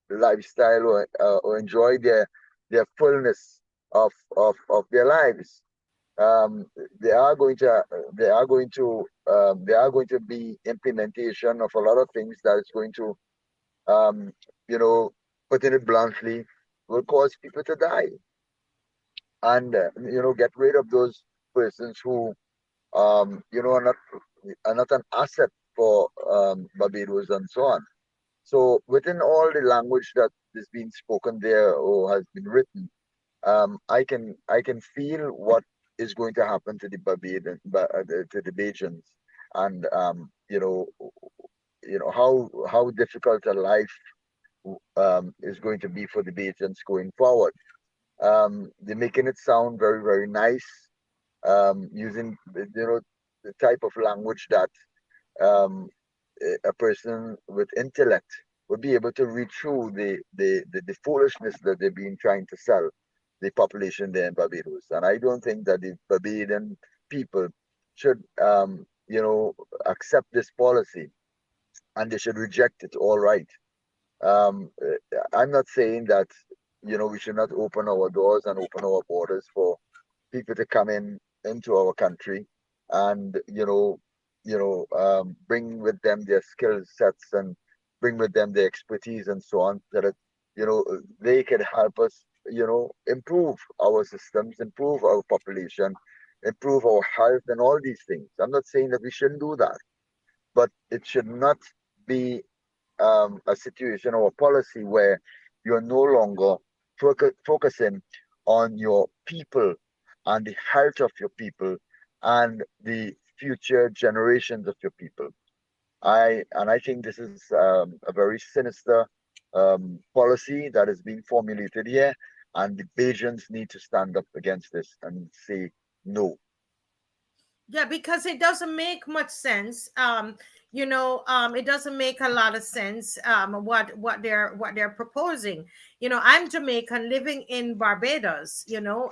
lifestyle or enjoy their fullness of their lives. There are going to be implementation of a lot of things that is going to, putting it bluntly, will cause people to die, and get rid of those persons who are not an asset for Barbados and so on. So within all the language that is being spoken there or has been written, I can feel what is going to happen to the Bajans, and how difficult a life is going to be for the Bajans going forward. They're making it sound very, very nice, using the type of language that a person with intellect would be able to read through the foolishness that they've been trying to sell the population there in Barbados. And I don't think that the Barbadian people should, accept this policy, and they should reject it all right. I'm not saying that, we should not open our doors and open our borders for people to come into our country and, bring with them their skill sets and bring with them their expertise and so on, so that, they can help us, improve our systems, improve our population, improve our health and all these things. I'm not saying that we shouldn't do that, but it should not be a situation or a policy where you're no longer focusing on your people and the health of your people and the future generations of your people. I think this is a very sinister policy that is being formulated here, and the Bajans need to stand up against this and say no. Yeah, because it doesn't make much sense. It doesn't make a lot of sense. What they're proposing. I'm Jamaican living in Barbados.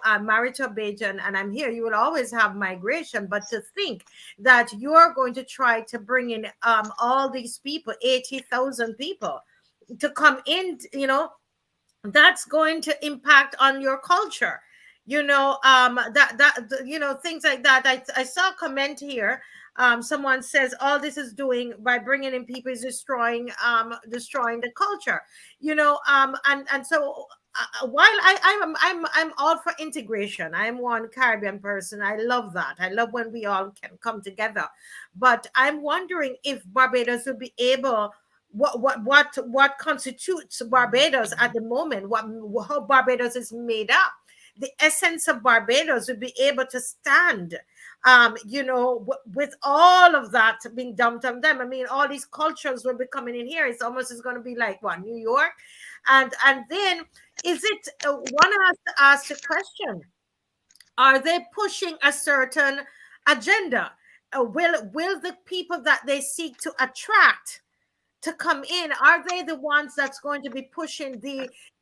I'm married to a Bajan, and I'm here. You will always have migration, but to think that you're going to try to bring in all these people, 80,000 people, to come in, that's going to impact on your culture. Things like that. I saw a comment here. Someone says all this is doing by bringing in people is destroying the culture. And so while I'm all for integration. I'm one Caribbean person. I love that. I love when we all can come together. But I'm wondering if Barbados will be able, what constitutes Barbados at the moment, how Barbados is made up. The essence of Barbados would be able to stand, with all of that being dumped on them. I mean, all these cultures will be coming in here. It's almost is going to be like what, New York, and then is it? One has to ask the question: are they pushing a certain agenda? Will the people that they seek to attract to come in, are they the ones that's going to be pushing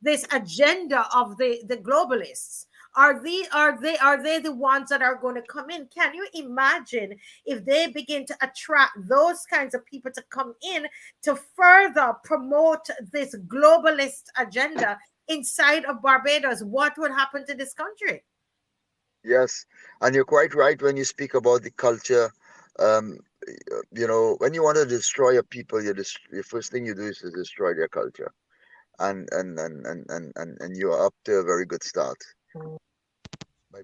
this agenda of the globalists? Are they the ones that are going to come in? Can you imagine if they begin to attract those kinds of people to come in to further promote this globalist agenda inside of Barbados? What would happen to this country? Yes, and you're quite right when you speak about the culture. Um, when you want to destroy a people, the first thing you do is to destroy their culture, and you are up to a very good start by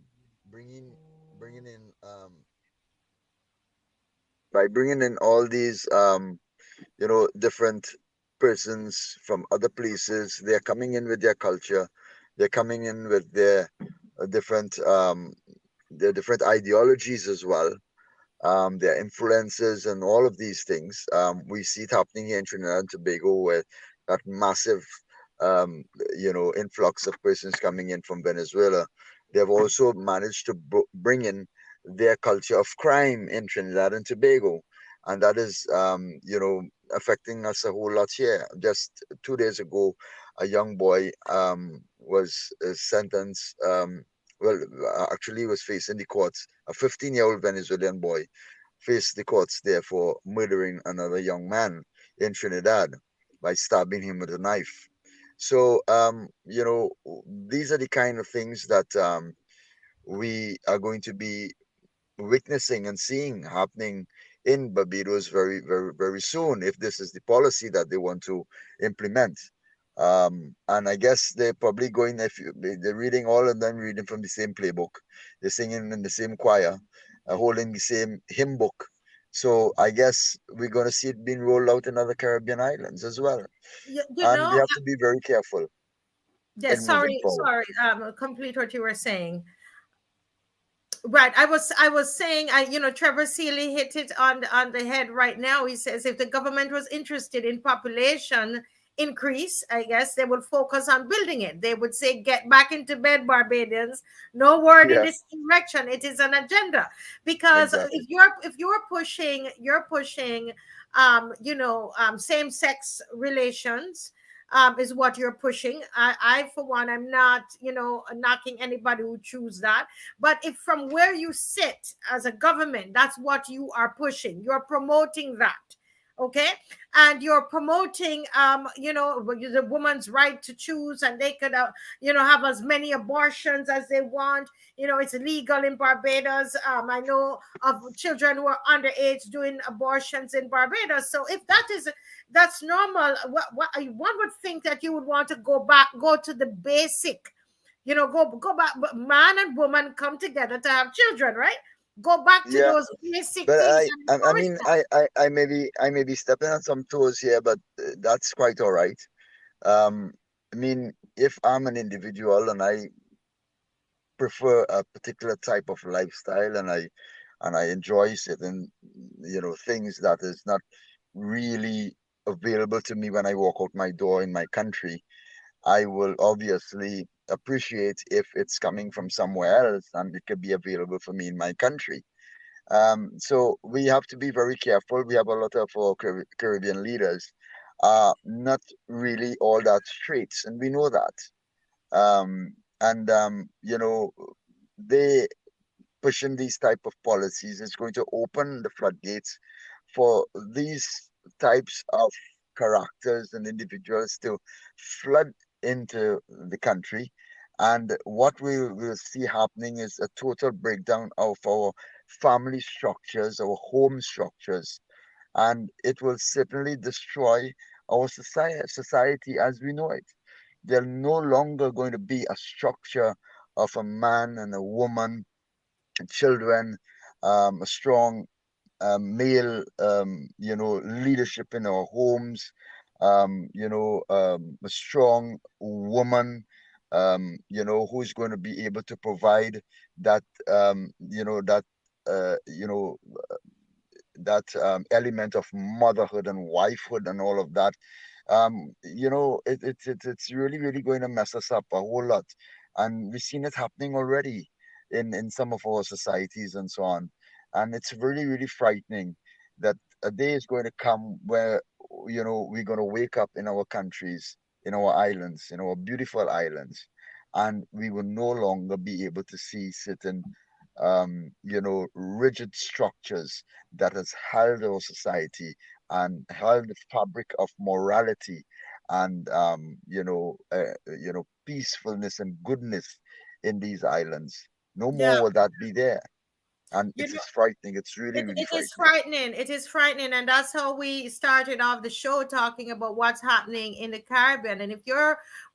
bringing bringing in all these different persons from other places. They're coming in with their culture, they're coming in with uh, different um their different ideologies as well, their influences and all of these things. We see it happening here in Trinidad and Tobago, where that massive, influx of persons coming in from Venezuela. They've also managed to bring in their culture of crime in Trinidad and Tobago, and that is, affecting us a whole lot here. Just 2 days ago, a young boy was sentenced. Well, actually, was facing the courts. A 15-year-old Venezuelan boy faced the courts there for murdering another young man in Trinidad by stabbing him with a knife. So, these are the kind of things that we are going to be witnessing and seeing happening in Barbados very, very, very soon, if this is the policy that they want to implement. And I guess they're probably going, if they're reading, all of them reading from the same playbook, they're singing in the same choir, holding the same hymn book. So I guess we're going to see it being rolled out in other Caribbean islands as well. You, you And we know, have to be very careful yeah, in moving sorry, forward. sorry, complete what you were saying. Right. I was saying, Trevor Seeley hit it on the head right now. He says if the government was interested in population increase, I guess they would focus on building it. They would say, get back into bed, Barbadians. No word in this Yes, direction. It is an agenda. Because exactly. if you're pushing same-sex relations is what you're pushing. I, for one, I'm not, knocking anybody who choose that. But if from where you sit as a government, that's what you are pushing, you're promoting that. Okay, and you're promoting, the woman's right to choose, and they could, have as many abortions as they want. It's illegal in Barbados. I know of children who are underage doing abortions in Barbados. So if that's normal, one would think that you would want to go to the basic, go back. But man and woman come together to have children, right? Go back to Yeah, those basic but things I, and I, I encourage mean, that. I may be stepping on some toes here, but that's quite all right. Um, I mean, if I'm an individual and I prefer a particular type of lifestyle, and I enjoy certain, things that is not really available to me when I walk out my door in my country, I will obviously appreciate if it's coming from somewhere else and it could be available for me in my country. So we have to be very careful. We have a lot of our Caribbean leaders not really all that straight, and we know that. And they pushing these type of policies is going to open the floodgates for these types of characters and individuals to flood into the country. And what we will see happening is a total breakdown of our family structures, our home structures, and it will certainly destroy our society as we know it. There's no longer going to be a structure of a man and a woman and children, a strong male, leadership in our homes, a strong woman, who's going to be able to provide that, uh, you know, element of motherhood and wifehood and all of that. It's really, really going to mess us up a whole lot. And we've seen it happening already in some of our societies and so on. And it's really, really frightening that a day is going to come where, we're going to wake up in our countries, in our islands, in our beautiful islands, and we will no longer be able to see certain, rigid structures that has held our society and held the fabric of morality and, peacefulness and goodness in these islands. No Yeah. more will that be there, and You it know, is frightening. It's really, It, really it is frightening. frightening. It is frightening. And that's how we started off the show, talking about what's happening in the Caribbean. And if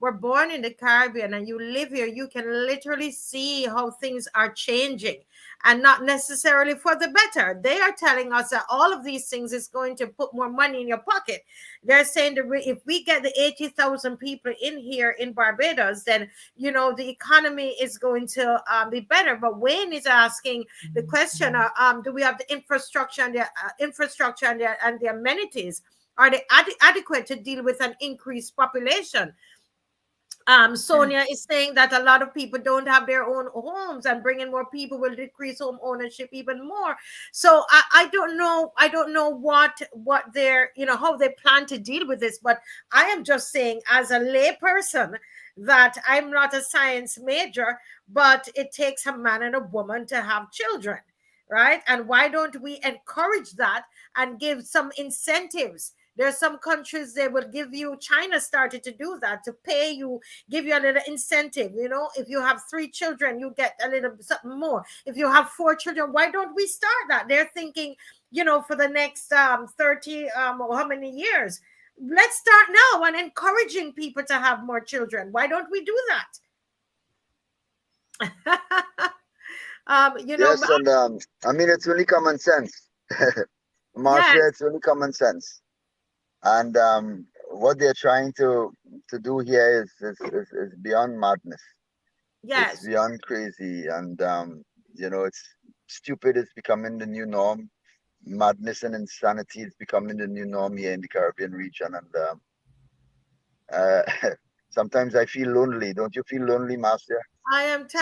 were born in the Caribbean and you live here, you can literally see how things are changing, and not necessarily for the better. They are telling us that all of these things is going to put more money in your pocket. They're saying that if we get the 80,000 people in here in Barbados, then, the economy is going to be better. But Wayne is asking the question: do we have the infrastructure and the amenities? Are they adequate to deal with an increased population? Mm. Sonia is saying that a lot of people don't have their own homes, and bringing more people will decrease home ownership even more. So I don't know. I don't know what they're, how they plan to deal with this. But I am just saying, as a lay person, that I'm not a science major, but it takes a man and a woman to have children, right? And why don't we encourage that and give some incentives? There's some countries they will give you. China started to do that, to pay you, give you a little incentive. If you have 3 children, you get a little something more. If you have 4 children, why don't we start that? They're thinking, for the next 30, or how many years. Let's start now and encouraging people to have more children. Why don't we do that? Yes, and I mean, it's really common sense. Yes, Marcia, it's really common sense. And what they're trying to do here is beyond madness. It's yes. beyond crazy, and it's stupid. It's becoming the new norm. Madness and insanity is becoming the new norm here in the Caribbean region, and uh, sometimes I feel lonely. Don't you feel lonely, Marcia? sometimes.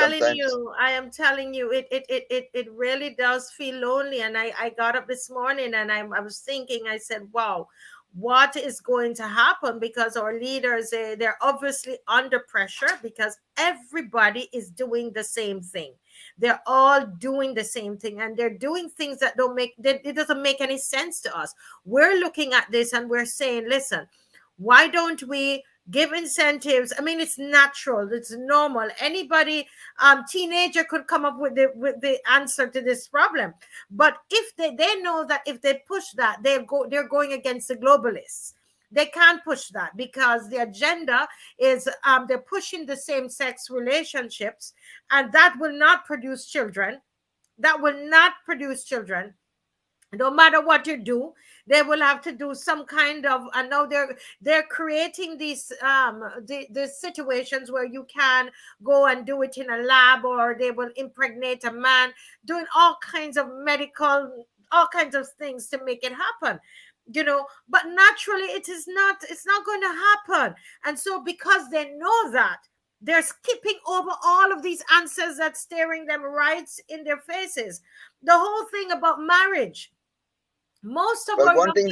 I am telling you, it really does feel lonely. And I got up this morning and I was thinking, I said, wow, what is going to happen? Because our leaders, they're obviously under pressure because everybody is doing the same thing. They're all doing the same thing, and they're doing things that don't make, that it doesn't make any sense to us. We're looking at this and we're saying, listen, why don't we give incentives? I mean, it's natural, it's normal. Anybody, teenager could come up with the answer to this problem. But if they know that if they push that, they're going against the globalists. They can't push that because the agenda is, they're pushing the same sex relationships, and that will not produce children. That will not produce children. No matter what you do, they will have to do some kind of, I know they're creating these the situations where you can go and do it in a lab, or they will impregnate a man, doing all kinds of medical, all kinds of things to make it happen. But naturally it's not going to happen. And so because they know that, they're skipping over all of these answers that's staring them right in their faces. The whole thing about marriage, most of Well, our young people.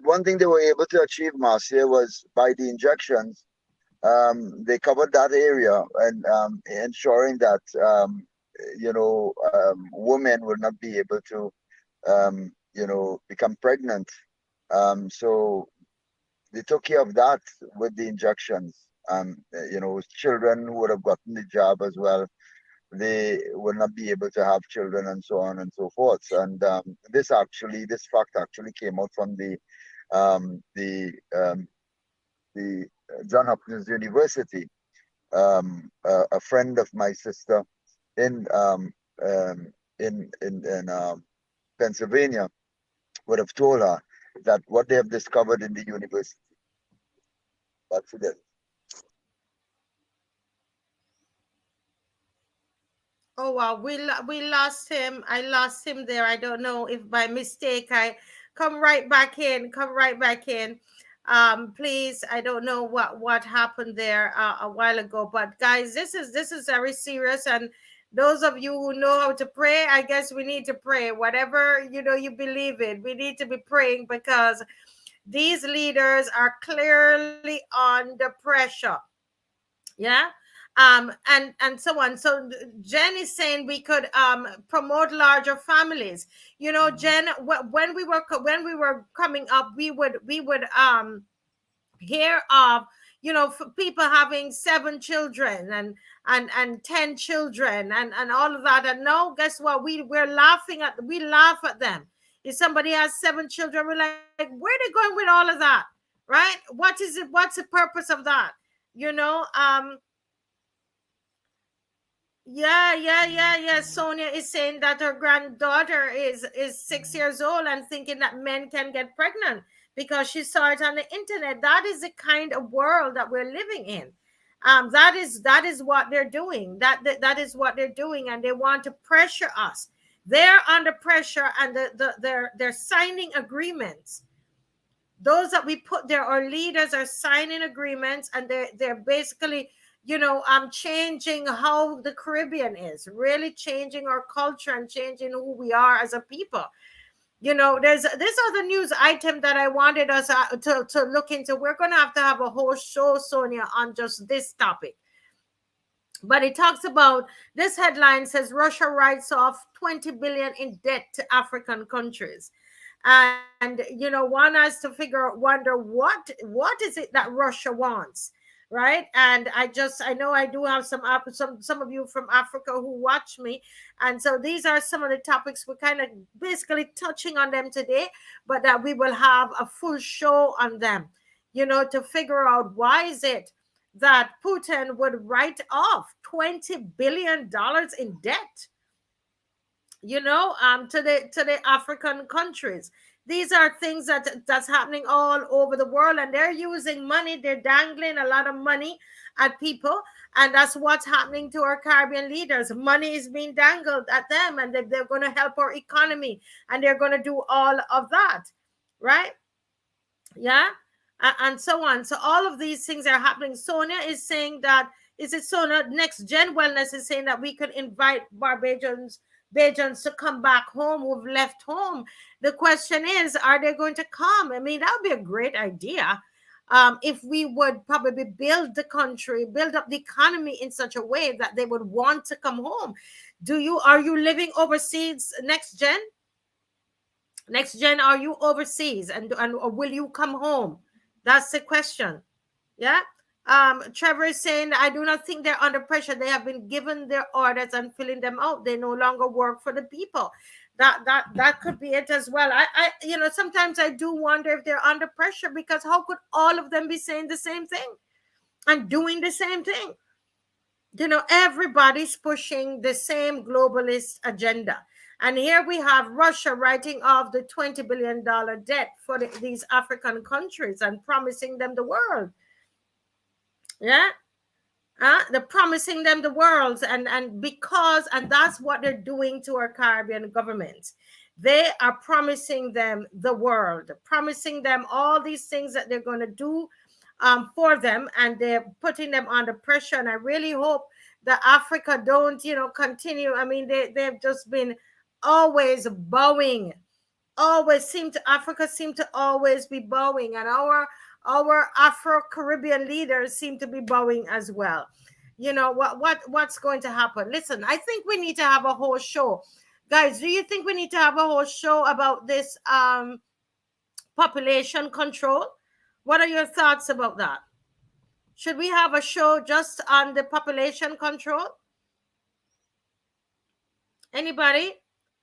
one thing they were able to achieve, Marcia, was by the injections. They covered that area and ensuring that women will not be able to become pregnant. So they took care of that with the injections. Children who would have gotten the jab as well, they will not be able to have children, and so on and so forth. And this fact actually came out from um, the um, the John Hopkins University. A friend of my sister in Pennsylvania would have told her that what they have discovered in the university. That's it. Oh wow, we lost him. I lost him there. I don't know if by mistake I come right back in. Come right back in. Please, I don't know what happened there a while ago. But guys, this is very serious. And those of you who know how to pray, I guess we need to pray. Whatever you believe in, we need to be praying because these leaders are clearly under pressure. Yeah. And so on. So Jen is saying we could promote larger families. Jen, when we were coming up, we would hear of people having 7 children and 10 children and all of that. And now guess what, we laugh at them. If somebody has 7 children, we're like, where are they going with all of that, right? What is it? What's the purpose of that? you know um yeah. Sonia is saying that her granddaughter is 6 years old and thinking that men can get pregnant because she saw it on the internet. That is the kind of world that we're living in. That is what they're doing. That is what they're doing, and they want to pressure us. They're under pressure, and they're signing agreements. Those that we put there, our leaders are signing agreements, and they're basically changing how the Caribbean is, really changing our culture and changing who we are as a people. There's this other news item that I wanted us to look into. We're going to have a whole show, Sonia, on just this topic. But it talks about, this headline says Russia writes off 20 billion in debt to African countries. And one has to wonder what is it that Russia wants, right? And I know I do have some of you from Africa who watch me, and so these are some of the topics we're kind of basically touching on them today, but that we will have a full show on them, to figure out why is it that Putin would write off $20 billion in debt, to the African countries. These are things that's happening all over the world, and they're using money. They're dangling a lot of money at people, and that's what's happening to our Caribbean leaders. Money is being dangled at them, and they're going to help our economy, and they're going to do all of that, right? Yeah. And so on. So all of these things are happening. Sonia is saying that Is it so that Next Gen Wellness is saying that we could invite Barbadians to come back home who've left home? The question is, are they going to come? I mean, that would be a great idea. If we would probably build the country, build up the economy in such a way that they would want to come home. Are you living overseas, Next Gen? Next Gen, are you overseas and or will you come home? That's the question. Yeah. Trevor is saying, I do not think they're under pressure. They have been given their orders and filling them out. They no longer work for the people. That could be it as well. I sometimes I do wonder if they're under pressure, because how could all of them be saying the same thing and doing the same thing? Everybody's pushing the same globalist agenda. And here we have Russia writing off the $20 billion debt for these African countries and promising them the world. Yeah. They're promising them the world, and that's what they're doing to our Caribbean governments. They are promising them the world, promising them all these things that they're going to do for them, and they're putting them under pressure. And I really hope that Africa don't, continue. I mean, they've just been always bowing, Africa seem to always be bowing, and our Afro-Caribbean leaders seem to be bowing as well. What's going to happen? Listen, I think we need to have a whole show. Guys, do you think we need to have a whole show about this population control? What are your thoughts about that? Should we have a show just on the population control? Anybody?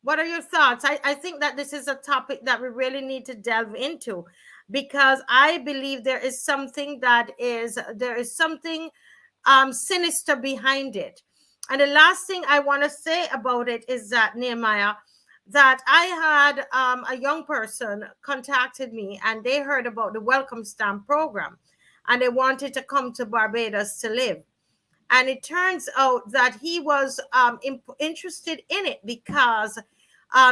What are your thoughts? I think that this is a topic that we really need to delve into, because I believe there is something sinister behind it. And the last thing I want to say about it is that, Nehemiah, that I had a young person contacted me, and they heard about the Welcome Stamp program, and they wanted to come to Barbados to live. And it turns out that he was interested in it because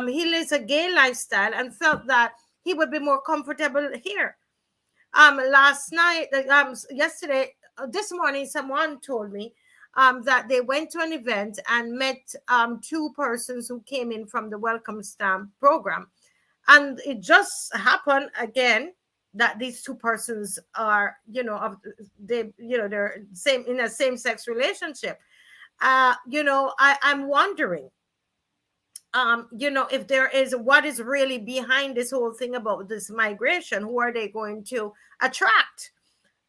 he lives a gay lifestyle and felt that he would be more comfortable here. This morning, someone told me that they went to an event and met two persons who came in from the Welcome Stamp program. And it just happened again that these two persons are, they're in a same-sex relationship. I'm wondering, if there is, what is really behind this whole thing about this migration? Who are they going to attract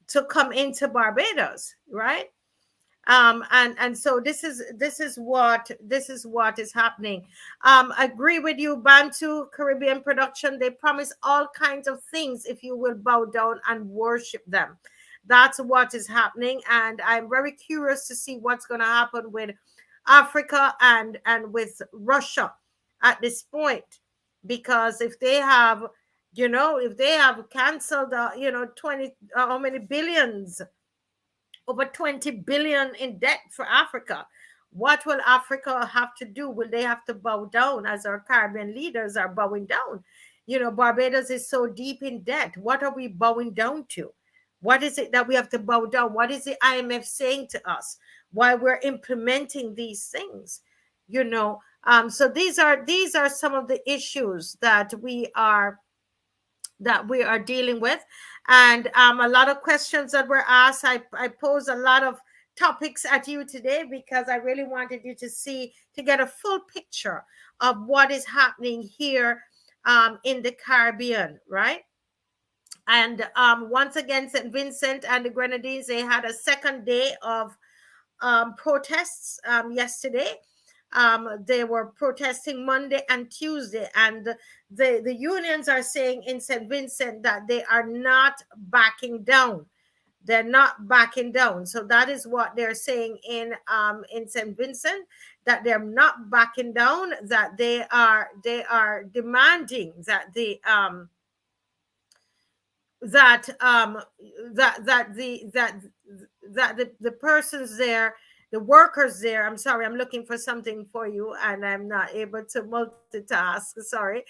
to come into Barbados, right? And so this is what is happening. Agree with you, Bantu Caribbean Production. They promise all kinds of things if you will bow down and worship them. That's what is happening, and I'm very curious to see what's going to happen with Africa and with Russia at this point, because if they have canceled 20 how many billions, over 20 billion in debt for Africa, what will Africa have to do? Will they have to bow down, as our Caribbean leaders are bowing down? Barbados is so deep in debt. What are we bowing down to? What is it that we have to bow down? What is the IMF saying to us while we're implementing these things? So these are some of the issues that we are dealing with, and a lot of questions that were asked. I posed a lot of topics at you today because I really wanted you to get a full picture of what is happening here in the Caribbean, right? And once again, St. Vincent and the Grenadines, they had a second day of protests yesterday. They were protesting Monday and Tuesday, and the unions are saying in St. Vincent that they are not backing down. They're not backing down. So that is what they're saying in St. Vincent, that they're not backing down, that they are demanding that the persons there, the workers there, I'm sorry, I'm looking for something for you and I'm not able to multitask, sorry,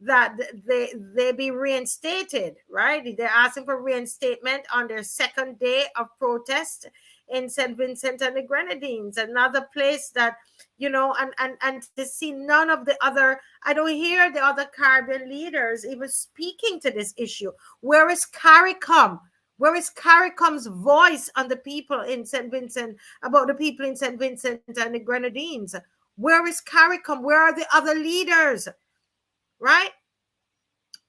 that they be reinstated, right? They're asking for reinstatement on their second day of protest in St. Vincent and the Grenadines, another place that, you know, and to see none of the other, I don't hear the other Caribbean leaders even speaking to this issue. Where is CARICOM? Where is CARICOM's voice on the people in St. Vincent, about the people in St. Vincent and the Grenadines? Where is CARICOM? Where are the other leaders? Right?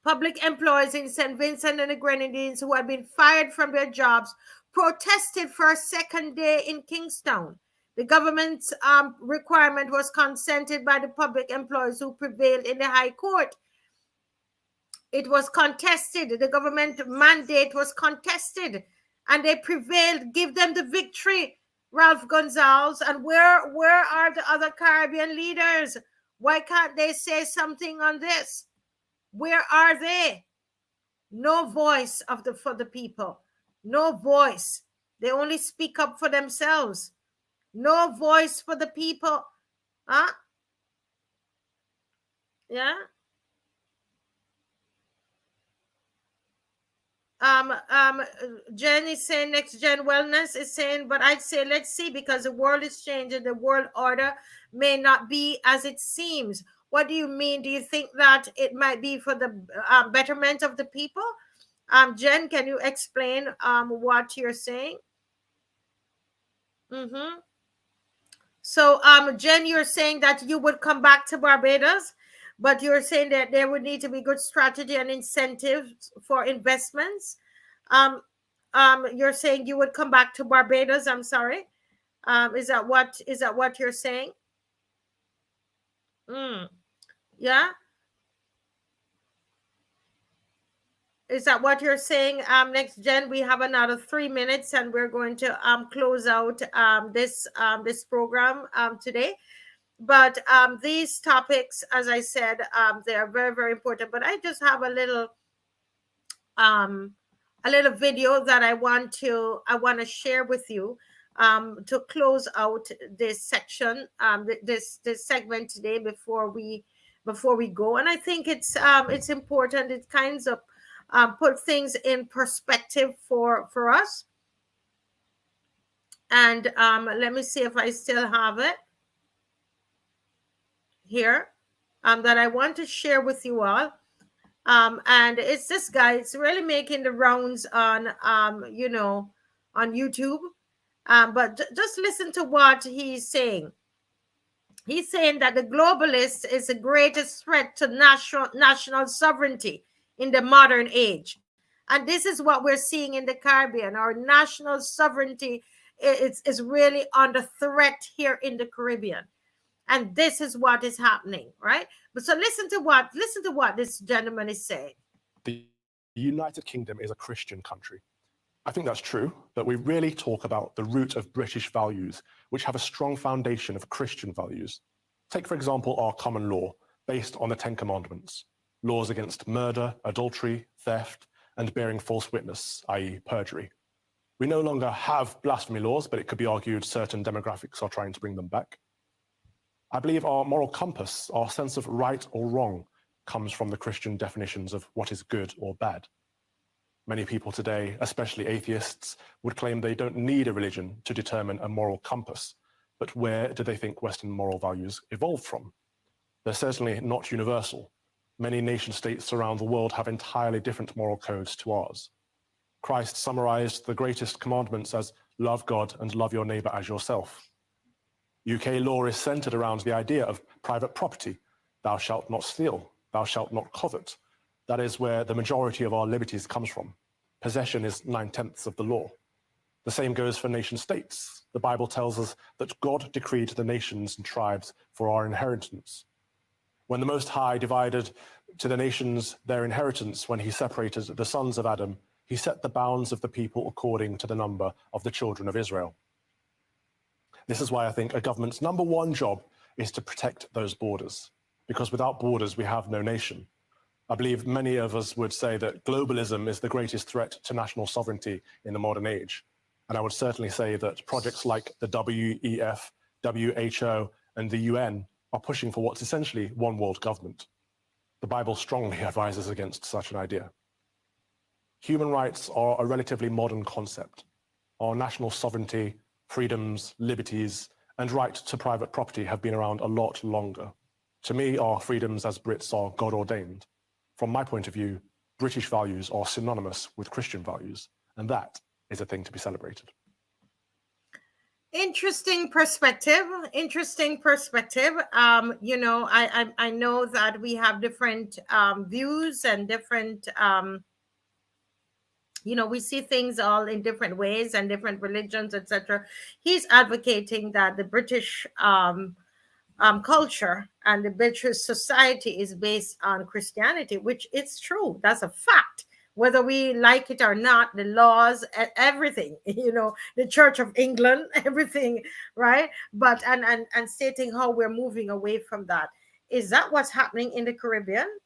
Public employees in St. Vincent and the Grenadines who had been fired from their jobs protested for a second day in Kingstown. The government's requirement was consented by the public employees who prevailed in the High Court. It was contested. The government mandate was contested, and they prevailed. Give them the victory, Ralph Gonzalez. And where are the other Caribbean leaders? Why can't they say something on this? Where are they? No voice for the people. No voice. They only speak up for themselves. No voice for the people. Huh? Yeah. Jen is saying Next Gen Wellness is saying, but I'd say let's see, because the world is changing. The world order may not be as it seems. What do you mean? Do you think that it might be for the betterment of the people? Jen, can you explain what you're saying? So, Jen, you're saying that you would come back to Barbados, but you're saying that there would need to be good strategy and incentives for investments. You're saying you would come back to Barbados. I'm sorry. Is that what you're saying? Yeah. Is that what you're saying? Next Gen, we have another 3 minutes, and we're going to close out this program today. But these topics, as I said, they are very, very important. But I just have a little video that I want to share with you to close out this section, this segment today before we go. And I think it's important. It kinds of put things in perspective for us. And let me see if I still have it here that I want to share with you all. And it's this guy. It's really making the rounds on on YouTube. But just listen to what he's saying. He's saying that the globalist is the greatest threat to national sovereignty in the modern age. And this is what we're seeing in the Caribbean. Our national sovereignty is really under threat here in the Caribbean. And this is what is happening, right? But so listen to what this gentleman is saying. The United Kingdom is a Christian country. I think that's true, but we really talk about the root of British values, which have a strong foundation of Christian values. Take, for example, our common law, based on the Ten Commandments. Laws against murder, adultery, theft, and bearing false witness, i.e. perjury. We no longer have blasphemy laws, but it could be argued certain demographics are trying to bring them back. I believe our moral compass, our sense of right or wrong, comes from the Christian definitions of what is good or bad. Many people today, especially atheists, would claim they don't need a religion to determine a moral compass. But where do they think Western moral values evolved from? They're certainly not universal. Many nation states around the world have entirely different moral codes to ours. Christ summarized the greatest commandments as love God and love your neighbor as yourself. UK law is centered around the idea of private property. Thou shalt not steal, thou shalt not covet. That is where the majority of our liberties comes from. Possession is 9/10 of the law. The same goes for nation states. The Bible tells us that God decreed the nations and tribes for our inheritance. When the Most High divided to the nations their inheritance, when he separated the sons of Adam, he set the bounds of the people according to the number of the children of Israel. This is why I think a government's number one job is to protect those borders, because without borders, we have no nation. I believe many of us would say that globalism is the greatest threat to national sovereignty in the modern age. And I would certainly say that projects like the WEF, WHO, and the UN are pushing for what's essentially one world government. The Bible strongly advises against such an idea. Human rights are a relatively modern concept. Our national sovereignty freedoms, liberties, and right to private property have been around a lot longer. To me, our freedoms as Brits are God ordained. From my point of view, British values are synonymous with Christian values, and that is a thing to be celebrated. Interesting perspective. Interesting perspective. You know, I know that we have different views and different you know, we see things all in different ways and different religions, etc. He's advocating that the British culture and the British society is based on Christianity, which it's true. That's a fact. Whether we like it or not, the laws, everything, you know, the Church of England, everything, right? But and stating how we're moving away from that. Is that what's happening in the Caribbean?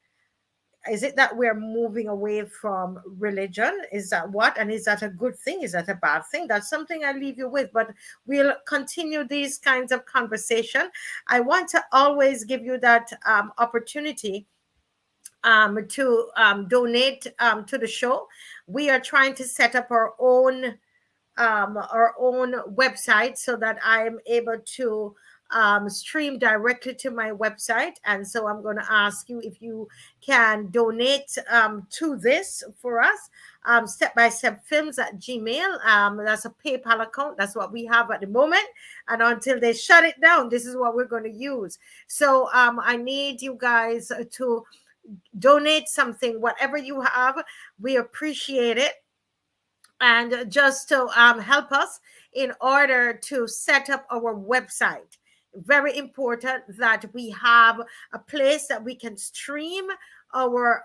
Is it that we're moving away from religion? Is that what? And is that a good thing? Is that a bad thing? That's something I leave you with, but we'll continue these kinds of conversation. I want to always give you that opportunity to donate to the show. We are trying to set up our own website so that I'm able to stream directly to my website. And so I'm going to ask you if you can donate to this for us. Step by Step Films at Gmail. That's a PayPal account. That's what we have at the moment. And until they shut it down, this is what we're going to use. So I need you guys to donate something, whatever you have. We appreciate it. And just to help us in order to set up our website. Very important that we have a place that we can stream our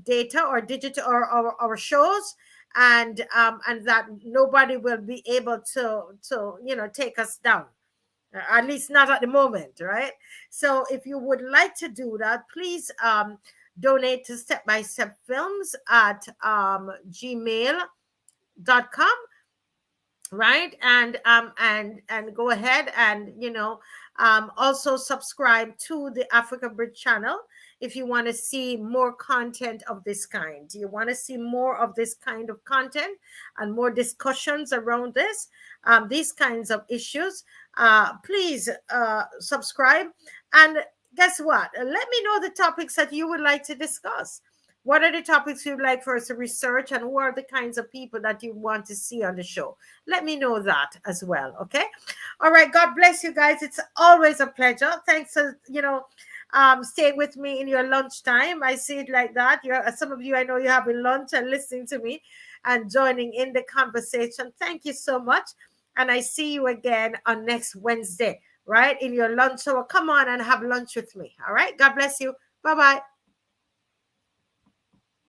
data or digital or our shows, and that nobody will be able to you know, take us down. At least not at the moment, right? So if you would like to do that, please donate to Step by Step Films at gmail.com, right? And go ahead and, you know, also subscribe to the Africa Bridge channel if you want to see more content of this kind. You want to see more of this kind of content and more discussions around this, these kinds of issues. Please subscribe. And guess what? Let me know the topics that you would like to discuss. What are the topics you'd like for us to research, and who are the kinds of people that you want to see on the show? Let me know that as well, okay? All right, God bless you guys. It's always a pleasure. Thanks for, you know, staying with me in your lunchtime. I see it like that. Some of you, I know you're having lunch and listening to me and joining in the conversation. Thank you so much. And I see you again on next Wednesday, right? In your lunch hour. Come on and have lunch with me, all right? God bless you. Bye-bye.